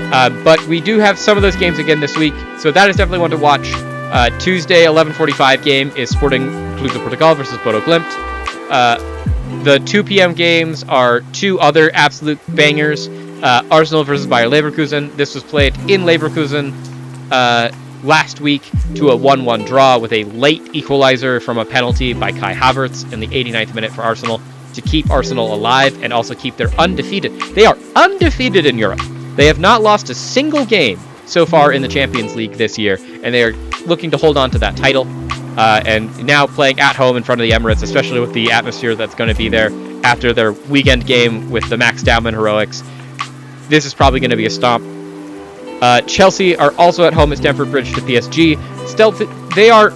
But we do have some of those games again this week, so that is definitely one to watch. Tuesday, 11:45 game is Sporting Clube de Portugal versus Bodo Glimt. The 2 p.m. games are 2 other absolute bangers. Arsenal versus Bayer Leverkusen. This was played in Leverkusen last week to a 1-1 draw with a late equalizer from a penalty by Kai Havertz in the 89th minute for Arsenal to keep Arsenal alive and also keep their undefeated. They are undefeated in Europe. They have not lost a single game so far in the Champions League this year, and they are looking to hold on to that title. And now playing at home in front of the Emirates, especially with the atmosphere that's going to be there after their weekend game with the Max Dowman heroics, this is probably going to be a stomp. Chelsea are also at home at Stamford Bridge to PSG. Still, they are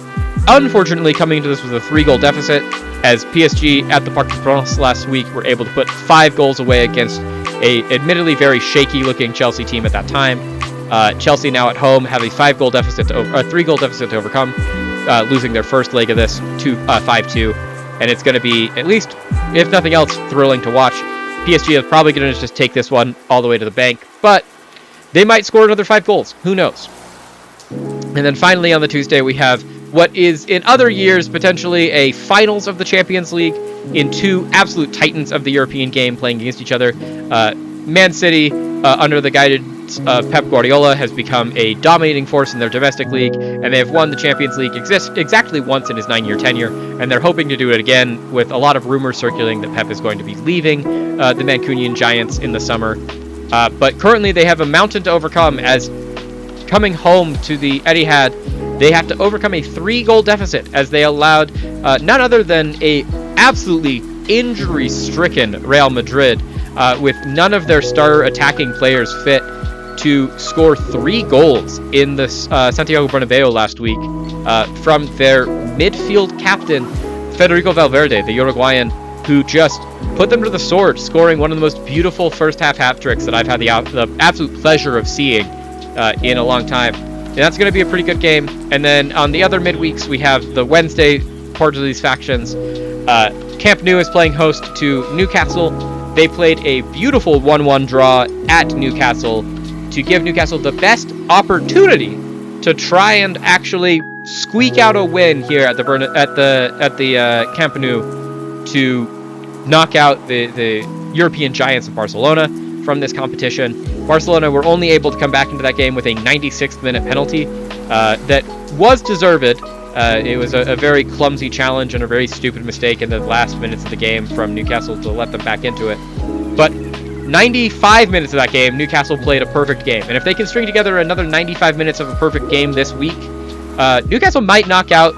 unfortunately coming into this with a 3-goal deficit, as PSG at the Parc des Princes last week were able to put 5 goals away against a admittedly very shaky-looking Chelsea team at that time. Chelsea now at home have a 3-goal deficit to overcome, losing their first leg of this 5-2, and it's going to be, at least if nothing else, thrilling to watch. PSG is probably going to just take this one all the way to the bank, but they might score another 5 goals. Who knows? And then finally on the Tuesday, we have what is in other years potentially a finals of the Champions League in 2 absolute titans of the European game playing against each other. Man City, under the guidance of Pep Guardiola, has become a dominating force in their domestic league, and they have won the Champions League exactly once in his 9-year tenure, and they're hoping to do it again with a lot of rumors circulating that Pep is going to be leaving the Mancunian Giants in the summer. But currently they have a mountain to overcome, as coming home to the Etihad, they have to overcome a 3-goal deficit as they allowed none other than a absolutely injury-stricken Real Madrid, with none of their star attacking players fit, to score 3 goals in the Santiago Bernabeu last week from their midfield captain, Federico Valverde, the Uruguayan, who just put them to the sword, scoring one of the most beautiful first-half hat-tricks that I've had the absolute pleasure of seeing in a long time. And that's going to be a pretty good game. And then on the other midweeks, we have the Wednesday part of these factions. Camp Nou is playing host to Newcastle. They played a beautiful 1-1 draw at Newcastle to give Newcastle the best opportunity to try and actually squeak out a win here at the Camp Nou to knock out the European giants of Barcelona from this competition. Barcelona were only able to come back into that game with a 96th minute penalty that was deserved. It was a very clumsy challenge and a very stupid mistake in the last minutes of the game from Newcastle to let them back into it. But 95 minutes of that game, Newcastle played a perfect game. And if they can string together another 95 minutes of a perfect game this week, Newcastle might knock out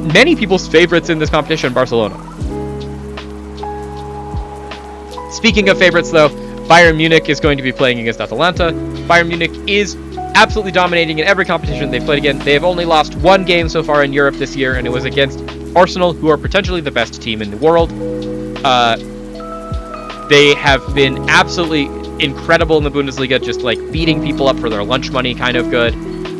many people's favorites in this competition, Barcelona. Speaking of favorites, though, Bayern Munich is going to be playing against Atalanta. Bayern Munich is absolutely dominating in every competition they've played again. They have only lost 1 game so far in Europe this year, and it was against Arsenal, who are potentially the best team in the world. They have been absolutely incredible in the Bundesliga, just like beating people up for their lunch money, kind of good.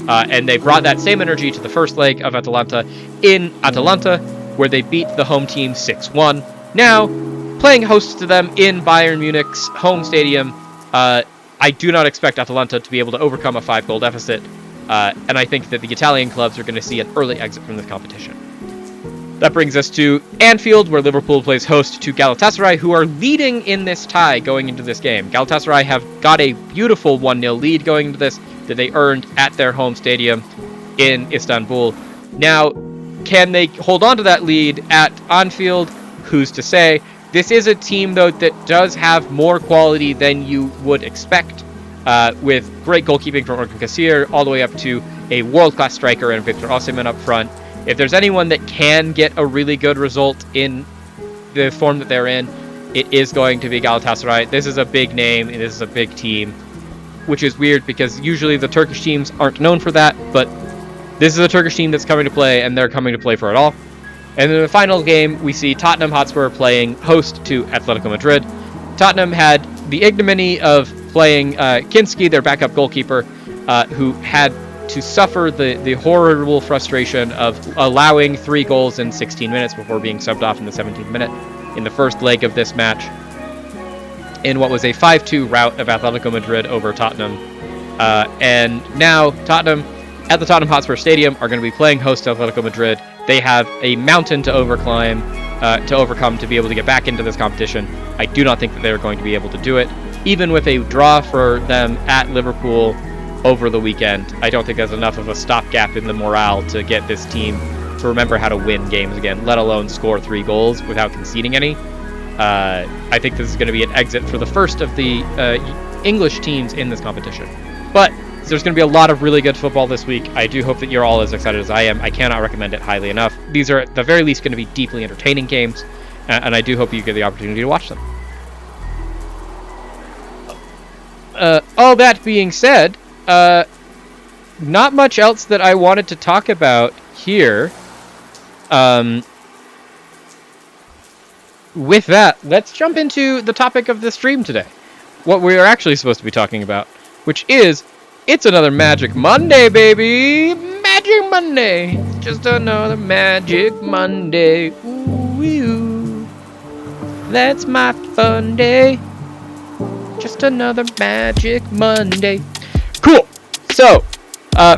And they brought that same energy to the first leg of Atalanta in Atalanta, where they beat the home team 6-1. Now, playing host to them in Bayern Munich's home stadium, I do not expect Atalanta to be able to overcome a 5-goal deficit, and I think that the Italian clubs are going to see an early exit from this competition. That brings us to Anfield, where Liverpool plays host to Galatasaray, who are leading in this tie going into this game. Galatasaray have got a beautiful 1-0 lead going into this that they earned at their home stadium in Istanbul. Now, can they hold on to that lead at Anfield? Who's to say? This is a team, though, that does have more quality than you would expect, with great goalkeeping from Orkun Kasir, all the way up to a world-class striker and Victor Osimhen up front. If there's anyone that can get a really good result in the form that they're in, it is going to be Galatasaray. This is a big name, and this is a big team, which is weird because usually the Turkish teams aren't known for that, but This is a Turkish team that's coming to play, and they're coming to play for it all. And in the final game, we see Tottenham Hotspur playing host to Atletico Madrid. Tottenham had the ignominy of playing Kinski, their backup goalkeeper, who had to suffer the horrible frustration of allowing 3 goals in 16 minutes before being subbed off in the 17th minute in the first leg of this match, in what was a 5-2 rout of Atletico Madrid over Tottenham. And now Tottenham, at the Tottenham Hotspur Stadium, are going to be playing host to Atletico Madrid. They have a mountain to overcome to be able to get back into this competition. I do not think that they're going to be able to do it. Even with a draw for them at Liverpool over the weekend, I don't think there's enough of a stopgap in the morale to get this team to remember how to win games again, let alone score 3 goals without conceding any. I think this is going to be an exit for the first of the English teams in this competition. But so there's going to be a lot of really good football this week. I do hope that you're all as excited as I am. I cannot recommend it highly enough. These are at the very least going to be deeply entertaining games, and I do hope you get the opportunity to watch them. All that being said, not much else that I wanted to talk about here. With that, let's jump into the topic of the stream today. What we are actually supposed to be talking about, which is, it's another Magic Monday, baby! Magic Monday! Just another Magic Monday. Ooh, that's my fun day. Just another Magic Monday. Cool! So,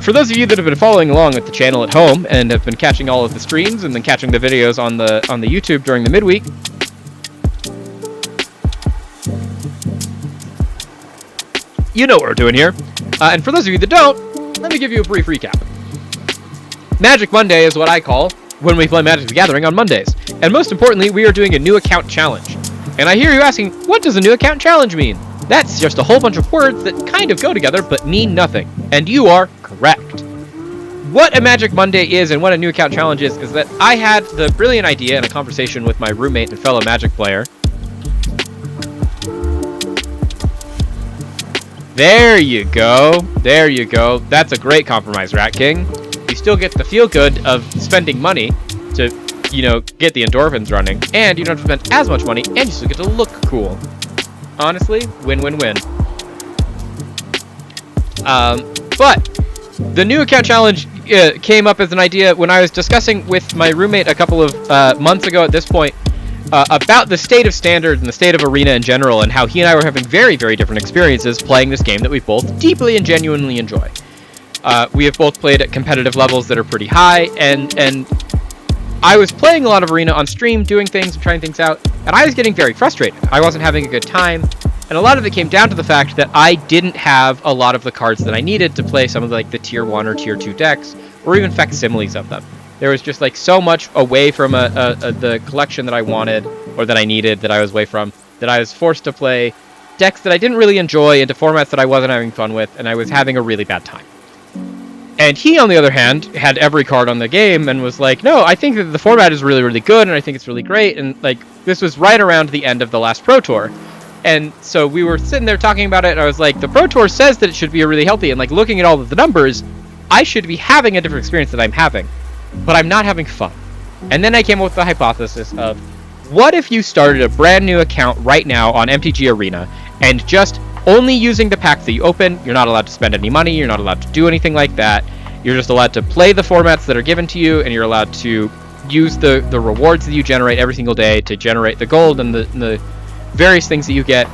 for those of you that have been following along with the channel at home and have been catching all of the streams and then catching the videos on the YouTube during the midweek, you know what we're doing here. And for those of you that don't, let me give you a brief recap. Magic Monday is what I call when we play Magic the Gathering on Mondays. And most importantly, we are doing a new account challenge. And I hear you asking, what does a new account challenge mean? That's just a whole bunch of words that kind of go together but mean nothing. And you are correct. What a Magic Monday is and what a new account challenge is that I had the brilliant idea in a conversation with my roommate and fellow Magic player. There you go. There you go. That's a great compromise, Rat King. You still get the feel good of spending money to, get the endorphins running, and you don't have to spend as much money, and you still get to look cool. Honestly, win-win-win. But the new account challenge came up as an idea when I was discussing with my roommate a couple of months ago at this point about the state of Standard and the state of Arena in general, and how he and I were having very, very different experiences playing this game that we both deeply and genuinely enjoy. We have both played at competitive levels that are pretty high, and I was playing a lot of Arena on stream, doing things and trying things out, and I was getting very frustrated. I wasn't having a good time, and a lot of it came down to the fact that I didn't have a lot of the cards that I needed to play some of the tier 1 or tier 2 decks, or even facsimiles of them. There was just so much away from the collection that I wanted or that I needed that I was away from, that I was forced to play decks that I didn't really enjoy into formats that I wasn't having fun with, and I was having a really bad time. And he, on the other hand, had every card on the game and was like, no, I think that the format is really, really good, and I think it's really great, and this was right around the end of the last Pro Tour. And so we were sitting there talking about it, and I was like, the Pro Tour says that it should be really healthy, and looking at all of the numbers, I should be having a different experience that I'm having. But I'm not having fun. And then I came up with the hypothesis of, what if you started a brand new account right now on MTG Arena, and just only using the packs that you open, you're not allowed to spend any money, you're not allowed to do anything like that, you're just allowed to play the formats that are given to you, and you're allowed to use the rewards that you generate every single day to generate the gold and the various things that you get.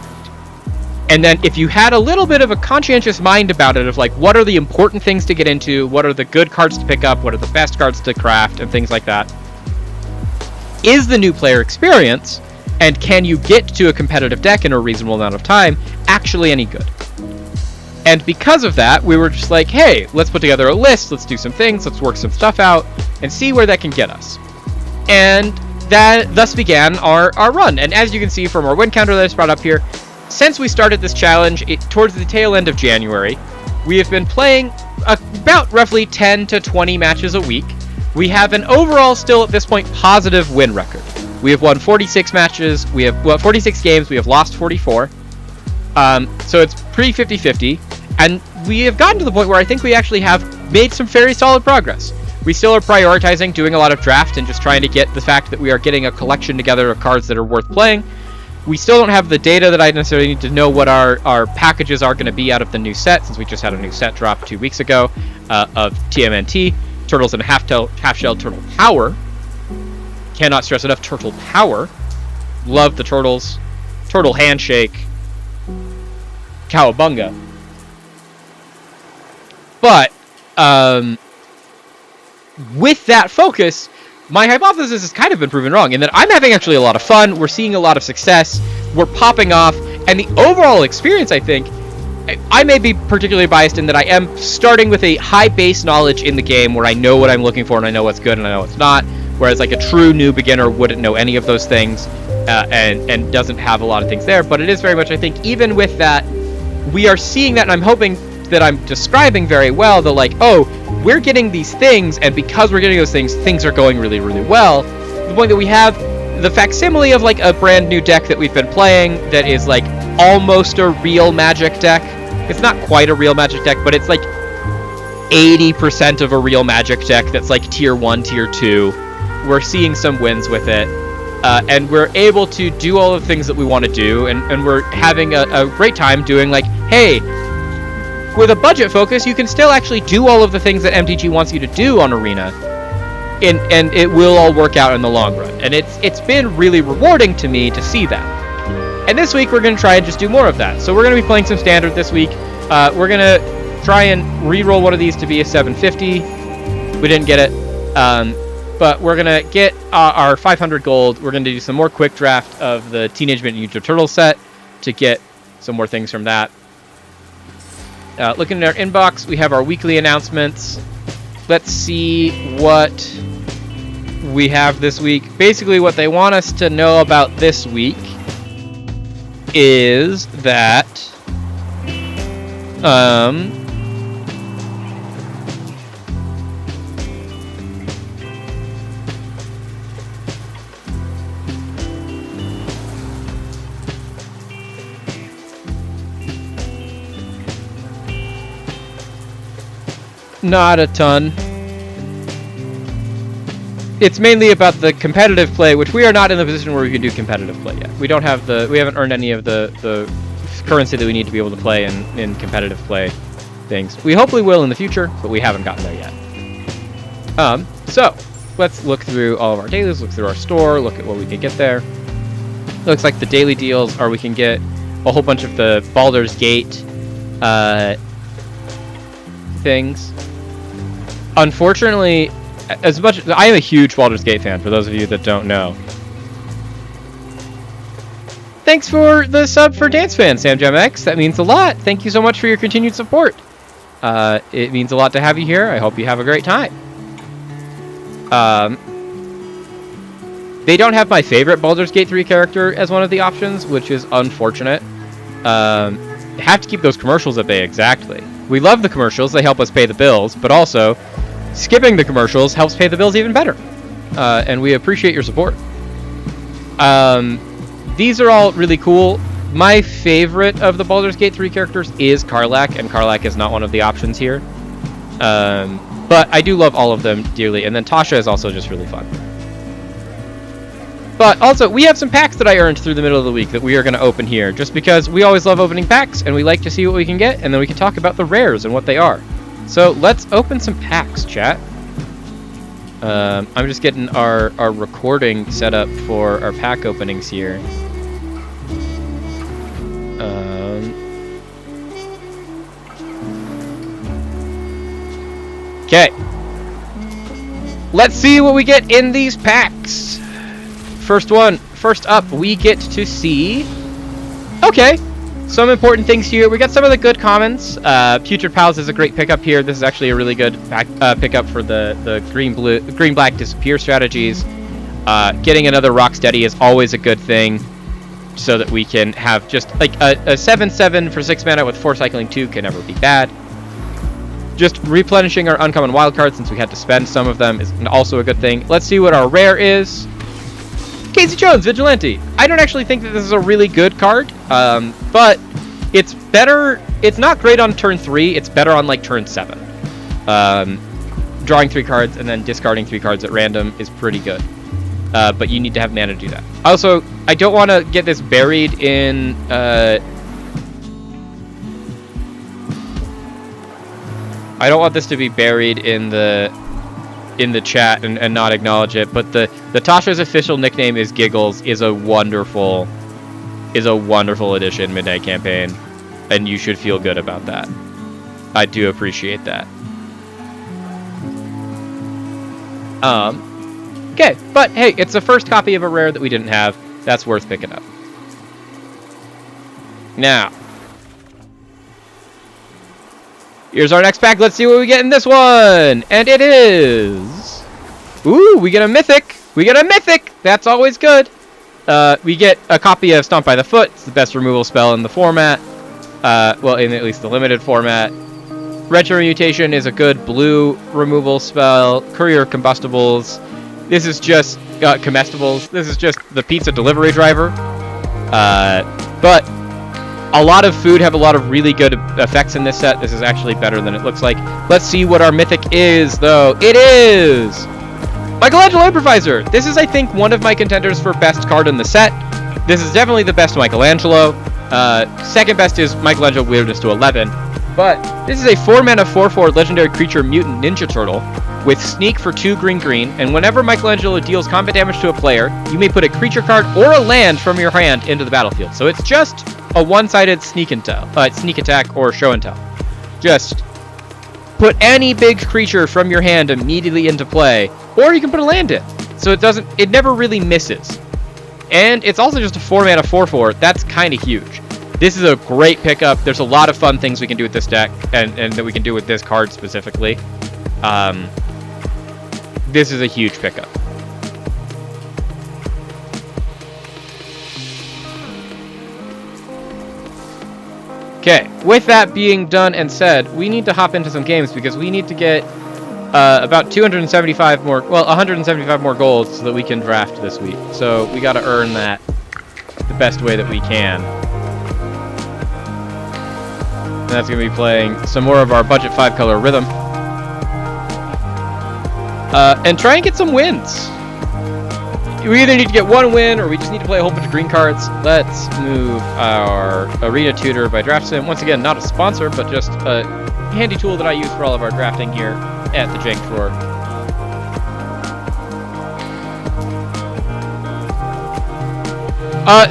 And then if you had a little bit of a conscientious mind about it of what are the important things to get into, what are the good cards to pick up, what are the best cards to craft, and things like that, is the new player experience, and can you get to a competitive deck in a reasonable amount of time, actually any good? And because of that, we were just hey, let's put together a list, let's do some things, let's work some stuff out, and see where that can get us. And that thus began our run. And as you can see from our win counter that I just brought up here, since we started this challenge towards the tail end of January, we have been playing about roughly 10 to 20 matches a week. We have an overall, still at this point, positive win record. We have won 46 matches, 46 games, we have lost 44. So it's pretty 50-50, and we have gotten to the point where I think we actually have made some very solid progress. We still are prioritizing doing a lot of draft and just trying to get the fact that we are getting a collection together of cards that are worth playing. We still don't have the data that I necessarily need to know what our packages are going to be out of the new set, since we just had a new set drop 2 weeks ago of TMNT, Turtles and Half-Shell Turtle Power. Cannot stress enough, Turtle Power. Love the Turtles. Turtle Handshake. Cowabunga. But, with that focus, my hypothesis has kind of been proven wrong, in that I'm having actually a lot of fun, we're seeing a lot of success, we're popping off, and the overall experience, I think, I may be particularly biased in that I am starting with a high base knowledge in the game where I know what I'm looking for and I know what's good and I know what's not, whereas like a true new beginner wouldn't know any of those things and doesn't have a lot of things there. But it is very much, I think, even with that, we are seeing that, and I'm hoping that I'm describing very well the like, oh, we're getting these things, and because we're getting those things, things are going really, really well. To the point that we have the facsimile of like a brand new deck that we've been playing that is like almost a real Magic deck. It's not quite a real Magic deck, but it's like 80% of a real Magic deck that's like tier 1, tier 2. We're seeing some wins with it. And we're able to do all the things that we want to do, and we're having a great time doing like, hey, with a budget focus, you can still actually do all of the things that MTG wants you to do on Arena, and it will all work out in the long run. And it's been really rewarding to me to see that. And this week, we're going to try and just do more of that. So we're going to be playing some Standard this week. We're going to try and re-roll one of these to be a 750. We didn't get it. But we're going to get our 500 gold. We're going to do some more quick draft of the Teenage Mutant Ninja Turtles set to get some more things from that. Looking at our inbox, we have our weekly announcements. Let's see what we have this week. Basically, what they want us to know about this week is that not a ton. It's mainly about the competitive play, which we are not in the position where we can do competitive play yet. We haven't earned any of the currency that we need to be able to play in competitive play things. We hopefully will in the future, but we haven't gotten there yet. So let's look through all of our dailies, look through our store, look at what we can get there. Looks like the daily deals are we can get a whole bunch of the Baldur's Gate things. Unfortunately, as much I am a huge Baldur's Gate fan, for those of you that don't know. Thanks for the sub for Dance Fan, SamJamX. That means a lot. Thank you so much for your continued support. It means a lot to have you here. I hope you have a great time. They don't have my favorite Baldur's Gate 3 character as one of the options, which is unfortunate. Have to keep those commercials at bay, exactly. We love the commercials, they help us pay the bills, but also, skipping the commercials helps pay the bills even better. And we appreciate your support. These are all really cool. My favorite of the Baldur's Gate 3 characters is Karlach, and Karlach is not one of the options here. But I do love all of them dearly, and then Tasha is also just really fun. But also, we have some packs that I earned through the middle of the week that we are going to open here, just because we always love opening packs, and we like to see what we can get, and then we can talk about the rares and what they are. So let's open some packs, chat. I'm just getting our recording set up for our pack openings here. Okay. Let's see what we get in these packs. First up, we get to see... Okay, some important things here. We got some of the good commons. Putrid Pals is a great pickup here. This is actually a really good pickup for the green-black disappear strategies. Getting another Rocksteady is always a good thing, so that we can have just like a 7/7 for 6 mana with 4 cycling 2 can never be bad. Just replenishing our uncommon wildcards since we had to spend some of them is also a good thing. Let's see what our rare is. Casey Jones, Vigilante. I don't actually think that this is a really good card, but it's better. It's not great on turn 3. It's better on like turn 7. drawing 3 cards and then discarding 3 cards at random is pretty good. But you need to have mana to do that. Also, I don't want to get this buried in... I don't want this to be buried in the chat and not acknowledge it, but the Tasha's official nickname is Giggles is a wonderful addition Midnight Campaign, and you should feel good about that. I do appreciate that. Okay, but hey, it's the first copy of a rare that we didn't have. That's worth picking up. Now, here's our next pack. Let's see what we get in this one. And it is... Ooh, we get a Mythic. We get a Mythic. That's always good. We get a copy of Stomp by the Foot. It's the best removal spell in the format. Well, in at least the limited format. Retro Mutation is a good blue removal spell. Courier Combustibles. This is just... Comestibles. This is just the pizza delivery driver. But... a lot of food have a lot of really good effects in this set. This is actually better than it looks like. Let's see what our Mythic is, though. It is Michelangelo Improviser. This is, I think, one of my contenders for best card in the set. This is definitely the best Michelangelo. Second best is Michelangelo Weirdness to 11. But this is a 4-mana 4/4 legendary creature mutant ninja turtle with sneak for 2 green, and whenever Michelangelo deals combat damage to a player, you may put a creature card or a land from your hand into the battlefield. So it's just a one-sided sneak attack or show and tell. Just put any big creature from your hand immediately into play, or you can put a land in. So it never really misses. And it's also just a 4-mana 4/4. That's kind of huge. This is a great pickup. There's a lot of fun things we can do with this deck, and that we can do with this card specifically. This is a huge pickup. Okay, with that being done and said, we need to hop into some games because we need to get about 175 more golds so that we can draft this week. So we got to earn that the best way that we can. And that's going to be playing some more of our budget 5-color Rhythm. And try and get some wins. We either need to get one win or we just need to play a whole bunch of green cards. Let's move our Arena Tutor by DraftSim. Once again, not a sponsor, but just a handy tool that I use for all of our drafting here at the Jank Drawer.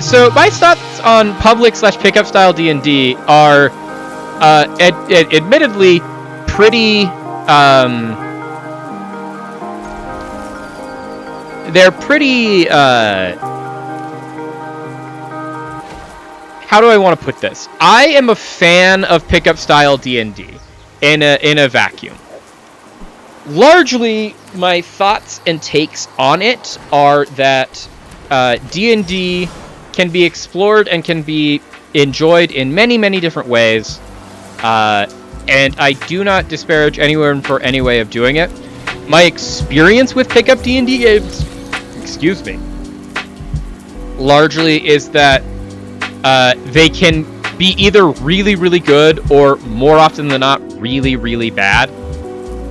So my thoughts on public/pickup style D&D are admittedly pretty... they're pretty, how do I want to put this? I am a fan of pickup style D&D in a vacuum. Largely, my thoughts and takes on it are that D&D can be explored and can be enjoyed in many, many different ways. And I do not disparage anyone for any way of doing it. My experience with pickup D&D games, largely is that they can be either really, really good or more often than not really, really bad.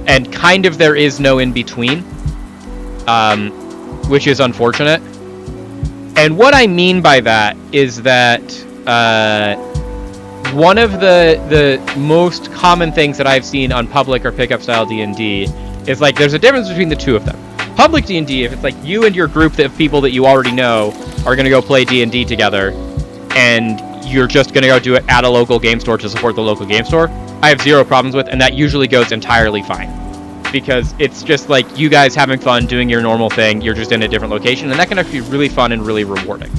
And kind of there is no in between, which is unfortunate. And what I mean by that is that one of the most common things that I've seen on public or pickup style D&D is like there's a difference between the two of them. Public D&D, if it's like you and your group of people that you already know are going to go play D&D together, and you're just going to go do it at a local game store to support the local game store, I have zero problems with, and that usually goes entirely fine. Because it's just like you guys having fun doing your normal thing, you're just in a different location, and that can actually be really fun and really rewarding.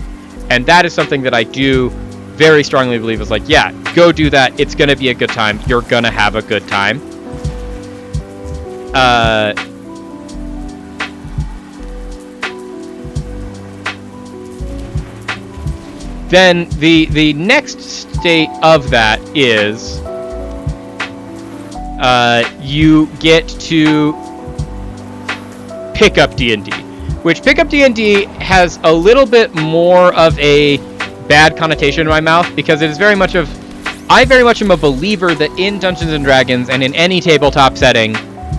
And that is something that I do very strongly believe is like, yeah, go do that, it's going to be a good time, you're going to have a good time. Then the next state of that is you get to pick up D&D, which pick up D&D has a little bit more of a bad connotation in my mouth because it is very much of I very much am a believer that in Dungeons & Dragons and in any tabletop setting,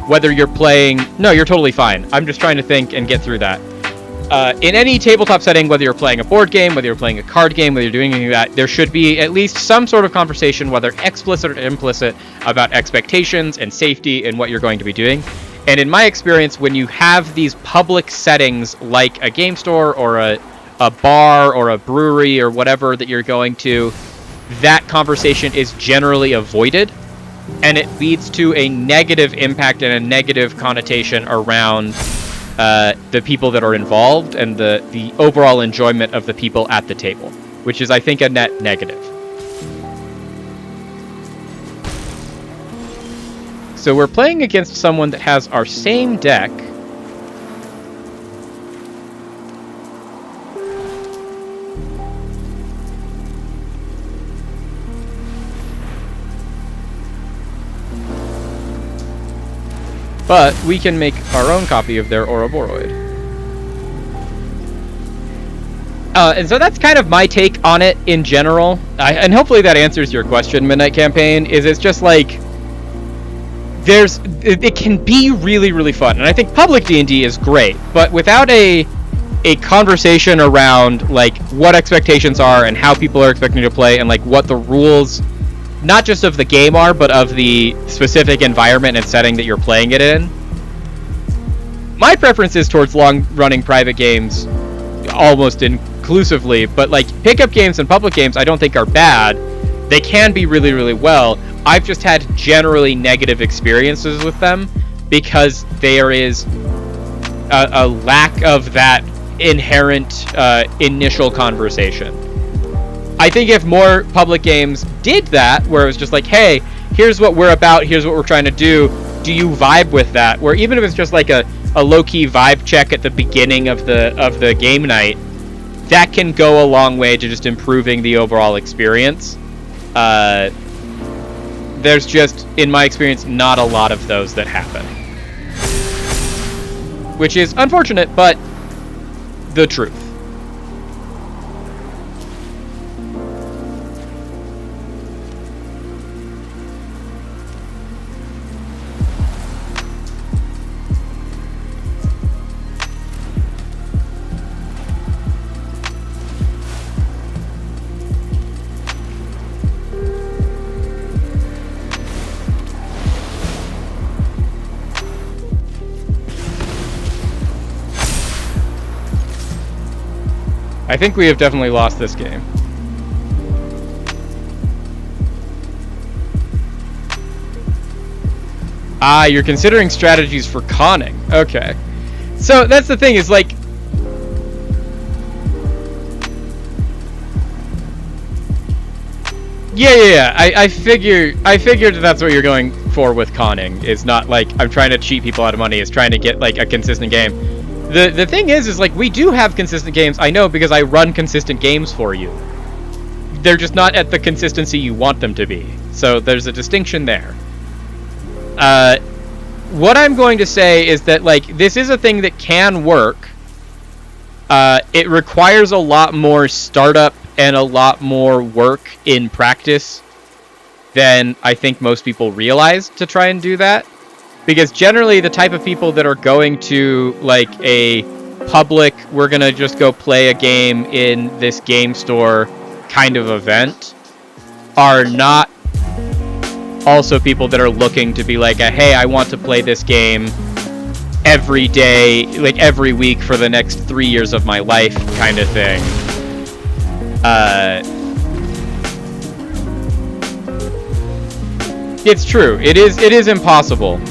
whether you're playing... No, you're totally fine. I'm just trying to think and get through that. In any tabletop setting, whether you're playing a board game, whether you're playing a card game, whether you're doing anything like that, there should be at least some sort of conversation, whether explicit or implicit, about expectations and safety and what you're going to be doing. And in my experience, when you have these public settings like a game store or a bar or a brewery or whatever that you're going to, that conversation is generally avoided, and it leads to a negative impact and a negative connotation around the people that are involved and the overall enjoyment of the people at the table, which is, I think, a net negative. So we're playing against someone that has our same deck. But we can make our own copy of their Ouroboros. And so that's kind of my take on it in general. And hopefully that answers your question, Midnight Campaign, is it's just like... It can be really, really fun. And I think public D&D is great. But without a conversation around, like, what expectations are and how people are expecting to play and, like, what the rules... not just of the game are, but of the specific environment and setting that you're playing it in. My preference is towards long-running private games almost inclusively, but like pickup games and public games I don't think are bad. They can be really, really well. I've just had generally negative experiences with them because there is a lack of that inherent initial conversation. I think if more public games did that, where it was just like, hey, here's what we're about, here's what we're trying to do you vibe with that? Where even if it's just like a low-key vibe check at the beginning of the game night, that can go a long way to just improving the overall experience. There's just, in my experience, not a lot of those that happen. Which is unfortunate, but the truth. I think we have definitely lost this game. Ah, you're considering strategies for conning. Okay. So that's the thing, is like... Yeah. I figured that's what you're going for with conning. It's not like I'm trying to cheat people out of money. It's trying to get like a consistent game. The thing is like we do have consistent games. I know because I run consistent games for you. They're just not at the consistency you want them to be. So there's a distinction there. What I'm going to say is that like this is a thing that can work. It requires a lot more startup and a lot more work in practice than I think most people realize to try and do that. Because generally the type of people that are going to like a public, we're going to just go play a game in this game store kind of event are not also people that are looking to be like, hey, I want to play this game every day, like every week for the next 3 years of my life kind of thing. It's true. It is impossible.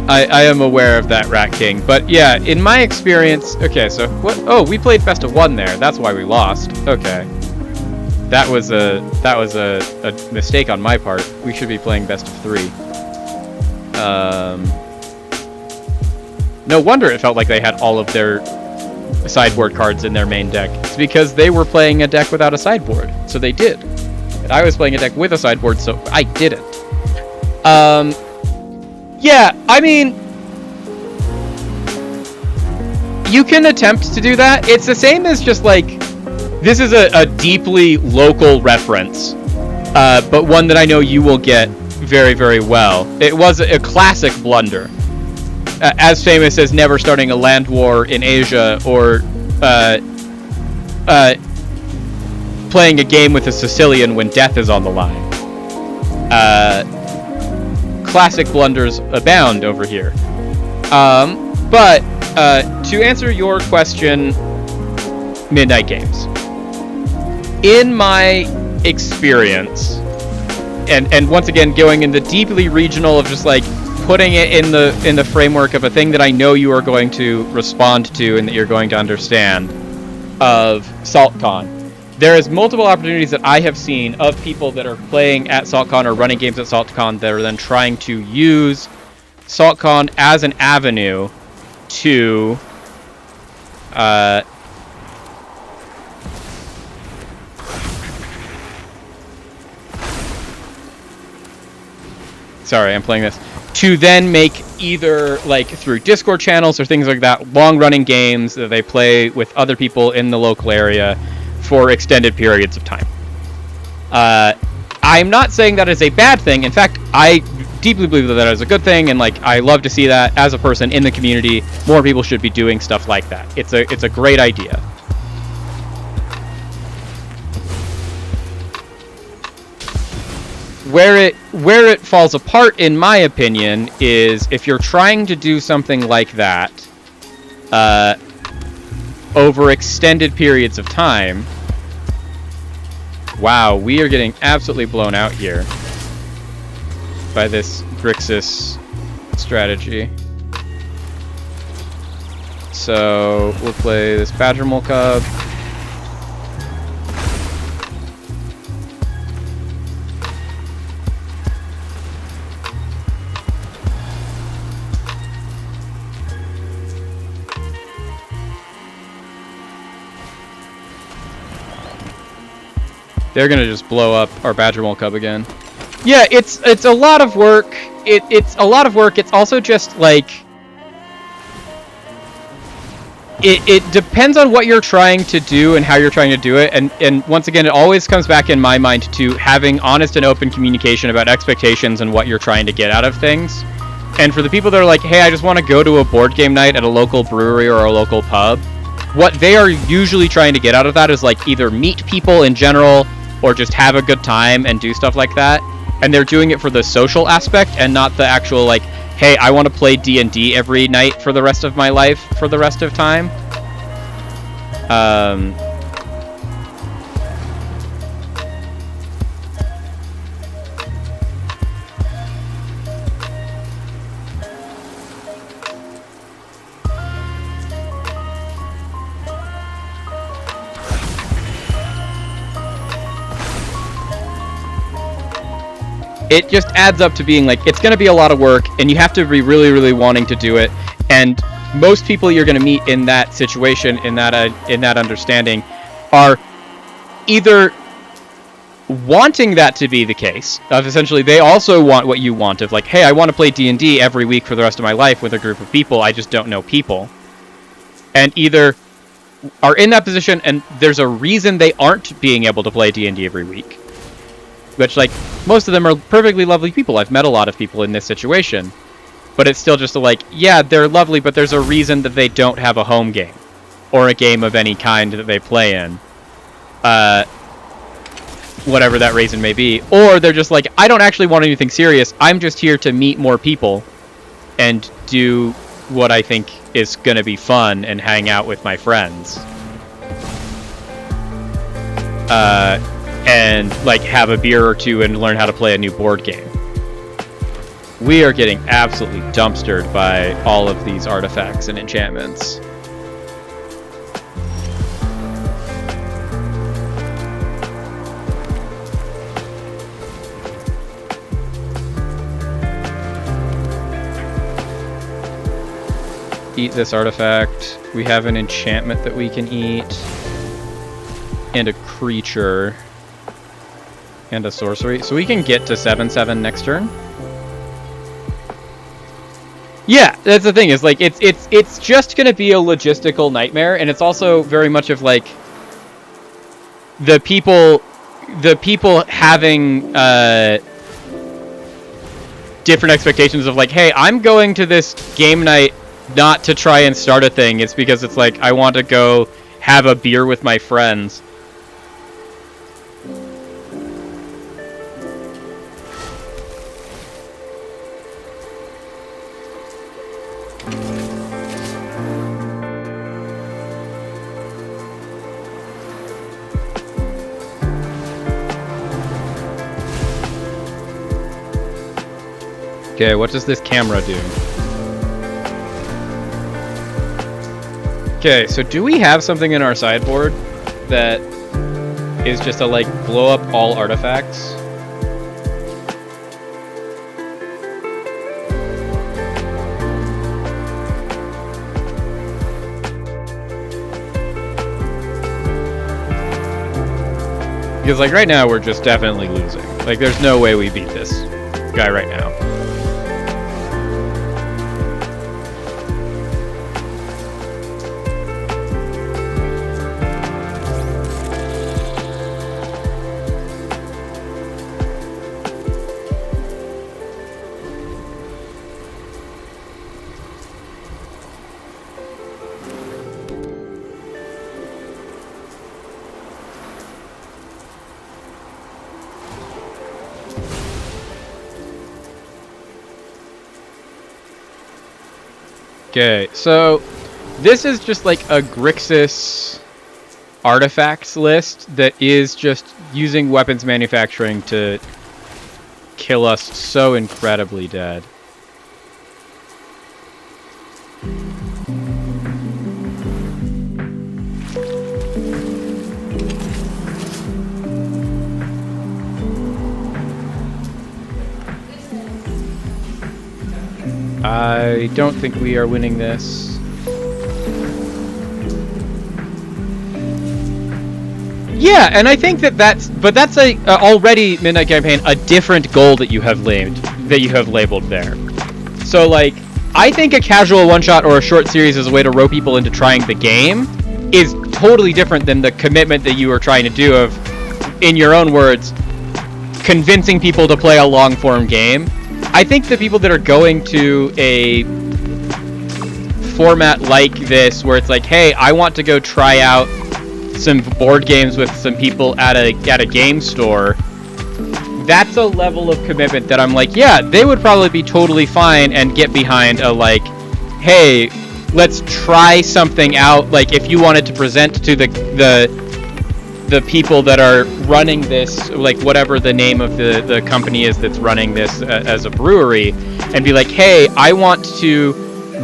I am aware of that, Rat King. But yeah, in my experience... Okay, so what? Oh, we played best of 1 there. That's why we lost. Okay. That was a mistake on my part. We should be playing best of 3. No wonder it felt like they had all of their sideboard cards in their main deck. It's because they were playing a deck without a sideboard. So they did. And I was playing a deck with a sideboard, so I didn't. Yeah, I mean, you can attempt to do that. It's the same as just like, this is a deeply local reference, but one that I know you will get very, very well. It was a classic blunder. As famous as never starting a land war in Asia, or playing a game with a Sicilian when death is on the line. Classic blunders abound over here. But to answer your question, Midnight Games. In my experience, and once again going in the deeply regional of just like putting it in the framework of a thing that I know you are going to respond to and that you're going to understand, of SaltCon. There is multiple opportunities that I have seen of people that are playing at SaltCon or running games at SaltCon that are then trying to use SaltCon as an avenue to sorry, I'm playing this. To then make either like through Discord channels or things like that, long-running games that they play with other people in the local area for extended periods of time. I'm not saying that is a bad thing. In fact, I deeply believe that that is a good thing, and like I love to see that as a person in the community. More people should be doing stuff like that. It's a great idea. Where it falls apart, in my opinion, is if you're trying to do something like that over extended periods of time. Wow, we are getting absolutely blown out here by this Grixis strategy. So we'll play this Badgermole Cub. They're gonna just blow up our Badgermole Cub again. Yeah, it's a lot of work. It's a lot of work. It's also just like it depends on what you're trying to do and how you're trying to do it. And once again, it always comes back in my mind to having honest and open communication about expectations and what you're trying to get out of things. And for the people that are like, hey, I just want to go to a board game night at a local brewery or a local pub, what they are usually trying to get out of that is like either meet people in general or just have a good time and do stuff like that. And they're doing it for the social aspect and not the actual like, hey, I want to play D&D every night for the rest of my life for the rest of time. It just adds up to being like, it's going to be a lot of work, and you have to be really, really wanting to do it. And most people you're going to meet in that situation, in that understanding, are either wanting that to be the case, of essentially they also want what you want, of like, hey, I want to play D&D every week for the rest of my life with a group of people, I just don't know people. And either are in that position, and there's a reason they aren't being able to play D&D every week. Which, like, most of them are perfectly lovely people. I've met a lot of people in this situation. But it's still just like, yeah, they're lovely, but there's a reason that they don't have a home game. Or a game of any kind that they play in. Whatever that reason may be. Or they're just like, I don't actually want anything serious. I'm just here to meet more people. And do what I think is going to be fun and hang out with my friends. And like have a beer or two and learn how to play a new board game. We are getting absolutely dumpstered by all of these artifacts and enchantments. Eat this artifact. We have an enchantment that we can eat. And a creature. And a sorcery. So we can get to 7/7 next turn. Yeah, that's the thing, is like it's just gonna be a logistical nightmare, and it's also very much of like the people having different expectations of like, hey, I'm going to this game night not to try and start a thing. It's because it's like I want to go have a beer with my friends. Okay, what does this camera do? Okay, so do we have something in our sideboard that is just to like blow up all artifacts? Because like right now we're just definitely losing. Like there's no way we beat this guy right now. Okay, so this is just like a Grixis artifacts list that is just using weapons manufacturing to kill us so incredibly dead. I don't think we are winning this. Yeah, and I think that's a already Midnight Campaign, a different goal that you have labeled there. So like, I think a casual one-shot or a short series as a way to rope people into trying the game is totally different than the commitment that you are trying to do of, in your own words, convincing people to play a long-form game. I think the people that are going to a format like this, where it's like, hey, I want to go try out some board games with some people at a game store, that's a level of commitment that I'm like, yeah, they would probably be totally fine and get behind a like, hey, let's try something out. Like if you wanted to present to the people that are running this, like whatever the name of the company is that's running this as a brewery, and be like, hey, I want to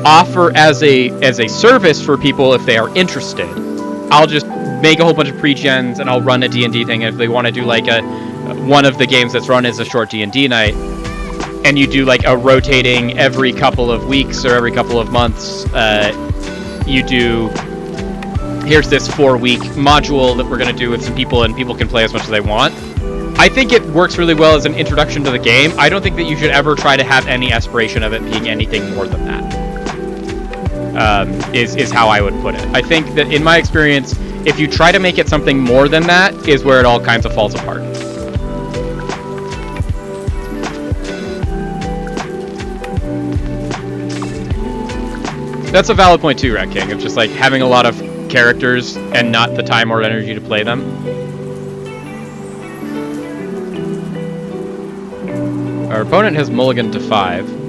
offer as a service for people if they are interested. I'll just make a whole bunch of pre-gens and I'll run a D&D thing. If they want to do like one of the games that's run as a short D&D night, and you do like a rotating every couple of weeks or every couple of months, you do, here's this 4-week module that we're going to do with some people, and people can play as much as they want. I think it works really well as an introduction to the game. I don't think that you should ever try to have any aspiration of it being anything more than that. Is how I would put it. I think that in my experience, if you try to make it something more than that, is where it all kinds of falls apart. That's a valid point too, Rat King, of just like having a lot of characters and not the time or energy to play them. Our opponent has mulliganed to 5.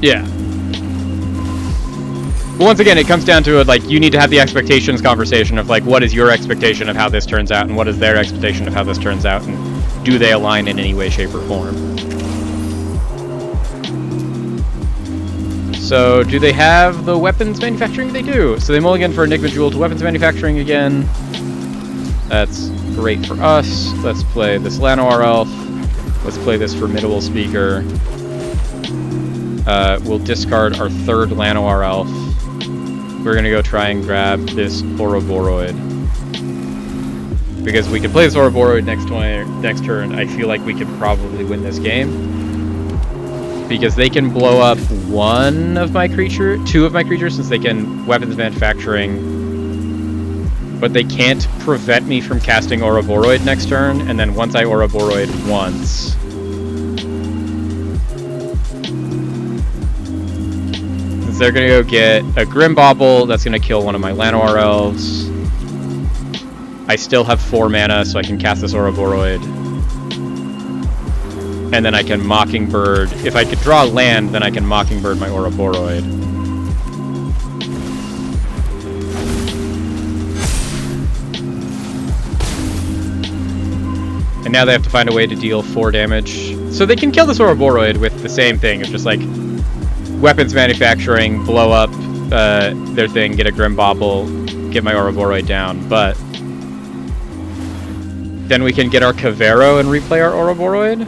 Yeah. But once again, it comes down to it, like, you need to have the expectations conversation of, like, what is your expectation of how this turns out, and what is their expectation of how this turns out, and do they align in any way, shape, or form? So, do they have the weapons manufacturing? They do. So they mulligan for Enigma Jewel to weapons manufacturing again. That's great for us. Let's play this Llanowar Elf. Let's play this Formidable Speaker. We'll discard our 3rd Llanowar Elf. We're gonna go try and grab this Ouroboros. Because we could play this Ouroboros next turn. I feel like we could probably win this game. Because they can blow up two of my creatures, since they can weapons manufacturing. But they can't prevent me from casting Ouroboros next turn, and then once I Ouroboros once... since they're gonna go get a Grimbauble, that's gonna kill one of my Llanowar Elves. I still have 4 mana, so I can cast this Ouroboros. And then I can Mockingbird. If I could draw land, then I can Mockingbird my Ouroboros. And now they have to find a way to deal 4 damage. So they can kill this Ouroboros with the same thing of just like weapons manufacturing, blow up their thing, get a Grimbauble, get my Ouroboros down, but then we can get our Kavero and replay our Ouroboros.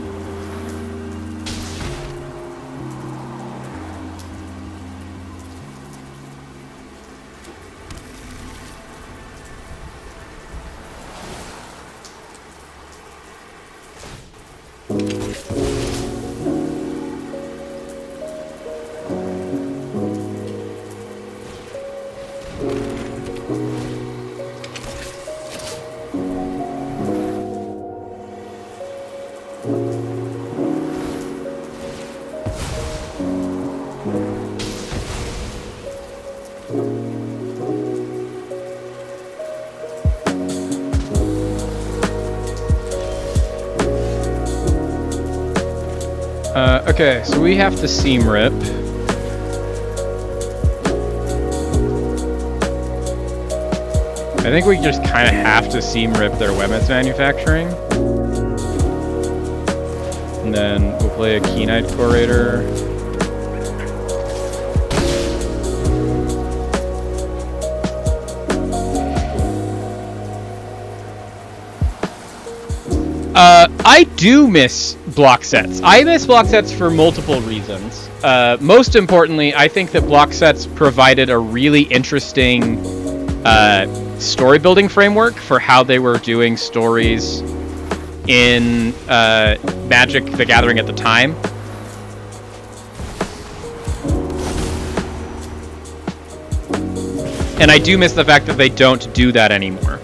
Okay, so we have to Seam Rip. I think we just kind of have to Seam Rip their weapons manufacturing. And then we'll play a Keen-Eyed Curator. I do miss block sets. I miss block sets for multiple reasons. Most importantly, I think that block sets provided a really interesting story building framework for how they were doing stories in Magic the Gathering at the time. And I do miss the fact that they don't do that anymore.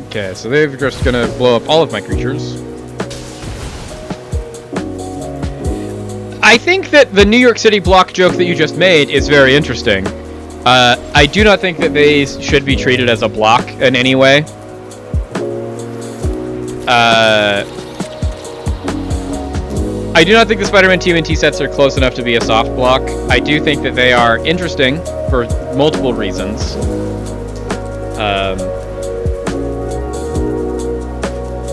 Okay, so they're just gonna blow up all of my creatures. I think that the New York City block joke that you just made is very interesting. I do not think that they should be treated as a block in any way. I do not think the Spider-Man TMNT sets are close enough to be a soft block. I do think that they are interesting for multiple reasons.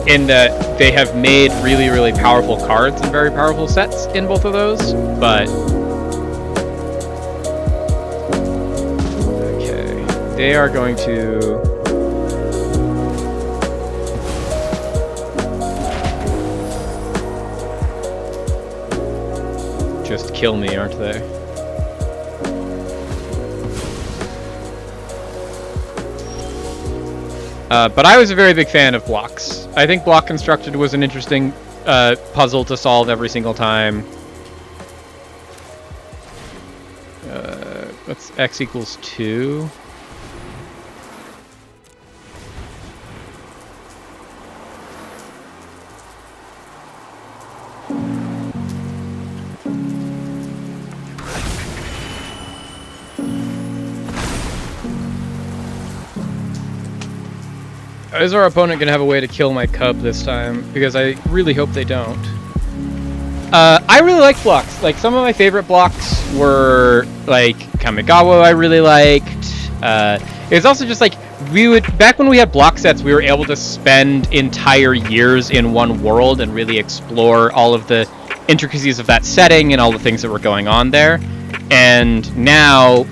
In that they have made really, really powerful cards and very powerful sets in both of those, but... okay, they are going to... just kill me, aren't they? But I was a very big fan of blocks. I think Block Constructed was an interesting puzzle to solve every single time. What's X equals 2? Is our opponent going to have a way to kill my cub this time? Because I really hope they don't. I really like blocks. Like, some of my favorite blocks were, like, Kamigawa I really liked. It was also just, like, back when we had block sets, we were able to spend entire years in one world and really explore all of the intricacies of that setting and all the things that were going on there. And now,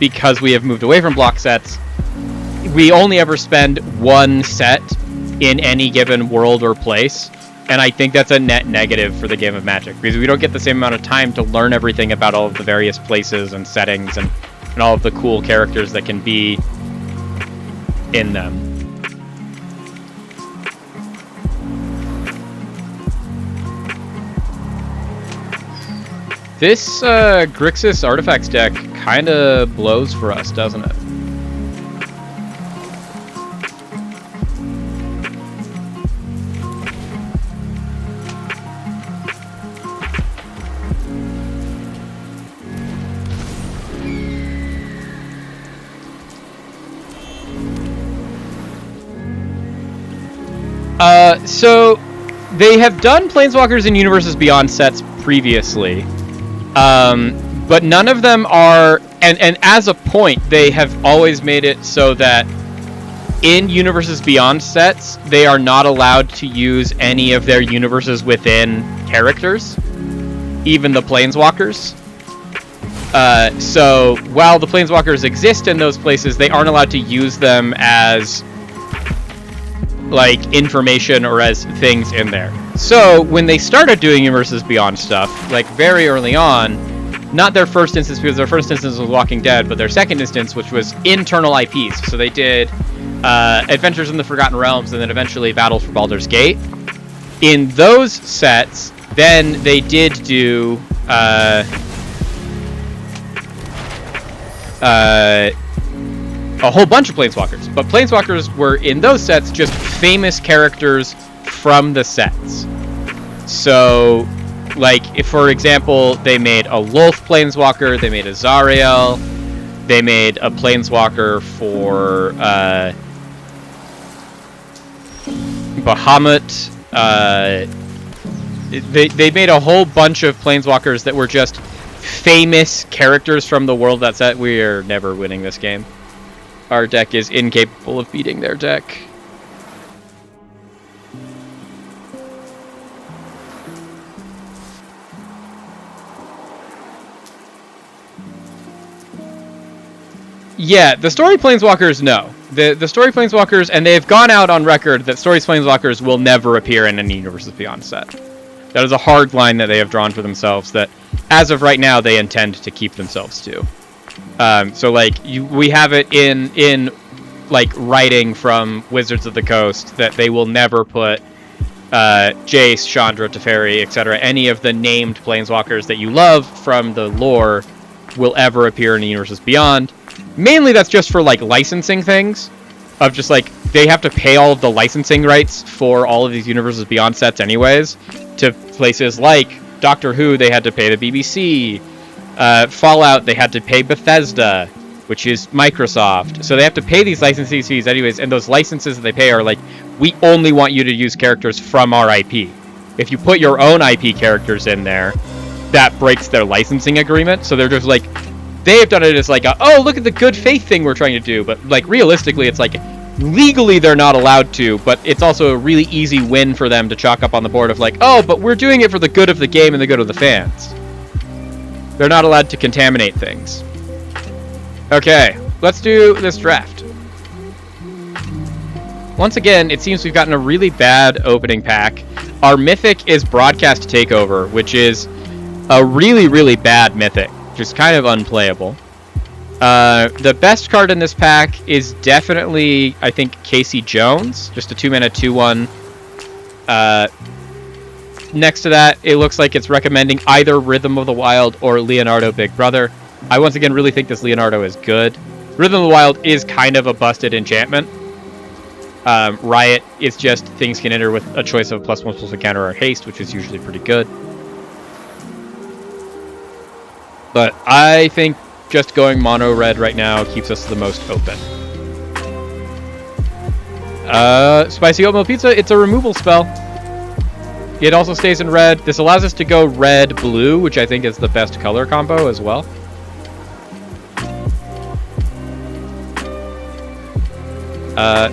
because we have moved away from block sets, we only ever spend one set in any given world or place, and I think that's a net negative for the game of Magic, because we don't get the same amount of time to learn everything about all of the various places and settings and and all of the cool characters that can be in them. This Grixis Artifacts deck kind of blows for us, doesn't it? So they have done Planeswalkers and Universes Beyond sets previously, but none of them are, and as a point, they have always made it so that in Universes Beyond sets, they are not allowed to use any of their Universes Within characters, even the Planeswalkers. So while the Planeswalkers exist in those places, they aren't allowed to use them as like information or as things in there. So when they started doing Universes Beyond stuff, like very early on, not their first instance, because their first instance was Walking Dead, but their second instance, which was internal IPs. So they did Adventures in the Forgotten Realms and then eventually Battles for Baldur's Gate. In those sets, then they did do a whole bunch of Planeswalkers, but Planeswalkers were in those sets just famous characters from the sets. So, like, if for example, they made a Lolth Planeswalker, they made a Zariel, they made a Planeswalker for Bahamut. They made a whole bunch of Planeswalkers that were just famous characters from the world that set. We are never winning this game. Our deck is incapable of beating their deck. Yeah, the Story Planeswalkers, no. The Story Planeswalkers, and they've gone out on record that Story Planeswalkers will never appear in any Universes Beyond set. That is a hard line that they have drawn for themselves that, as of right now, they intend to keep themselves to. So like we have it in like writing from Wizards of the Coast that they will never put Jace, Chandra, Teferi, etc. Any of the named Planeswalkers that you love from the lore will ever appear in Universes Beyond. Mainly that's just for like licensing things, of just like they have to pay all of the licensing rights for all of these Universes Beyond sets anyways, to places like Doctor Who they had to pay the BBC. Fallout, they had to pay Bethesda, which is Microsoft. So they have to pay these licensing fees anyways, and those licenses that they pay are like, we only want you to use characters from our IP. If you put your own IP characters in there, that breaks their licensing agreement. So they're just like, they have done it as like, oh, look at the good faith thing we're trying to do. But like realistically, it's like, legally they're not allowed to, but it's also a really easy win for them to chalk up on the board of like, oh, but we're doing it for the good of the game and the good of the fans. They're not allowed to contaminate things. Okay, let's do this draft. Once again, it seems we've gotten a really bad opening pack. Our Mythic is Broadcast Takeover, which is a really, really bad Mythic. Just kind of unplayable. The best card in this pack is definitely, I think, Casey Jones. Just a 2-mana 2/1. Next to that, it looks like it's recommending either Rhythm of the Wild or Leonardo Big Brother. I once again really think this Leonardo is good. Rhythm of the Wild is kind of a busted enchantment. Riot is just things can enter with a choice of +1/+1 counter or haste, which is usually pretty good. But I think just going mono red right now keeps us the most open. Spicy Oatmeal Pizza, it's a removal spell. It also stays in red. This allows us to go red-blue, which I think is the best color combo as well.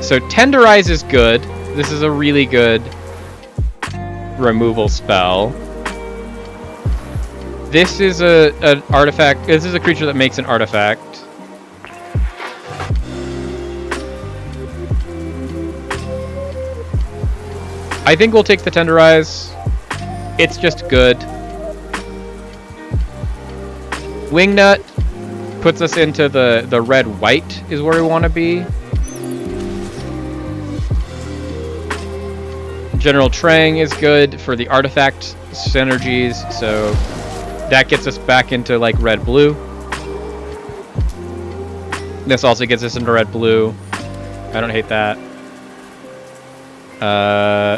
So Tenderize is good. This is a really good removal spell. This is an artifact. This is a creature that makes an artifact. I think we'll take the Tenderize. It's just good. Wingnut. puts us into the red-white is where we want to be. General Trang is good for the artifact synergies, so that gets us back into like red-blue. This also gets us into red-blue. I don't hate that.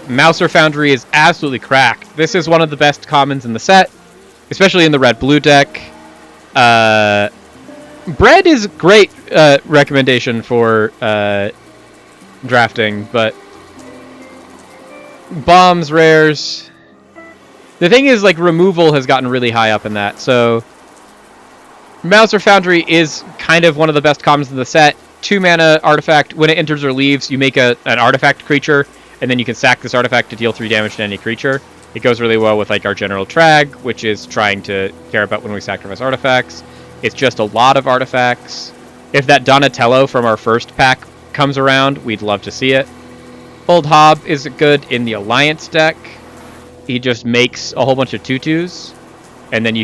Mouser Foundry is absolutely cracked. This is one of the best commons in the set, especially in the red-blue deck. Bread is a great recommendation for drafting, but bombs, rares. The thing is, like, removal has gotten really high up in that, so Mouser Foundry is kind of one of the best commons in the set. 2 mana artifact. When it enters or leaves, you make an artifact creature, and then you can sack this artifact to deal 3 damage to any creature. It goes really well with like our General Trag, which is trying to care about when we sacrifice artifacts. It's just a lot of artifacts. If that Donatello from our first pack comes around, we'd love to see it. Old Hob is good in the Alliance deck. He just makes a whole bunch of tutus, and then you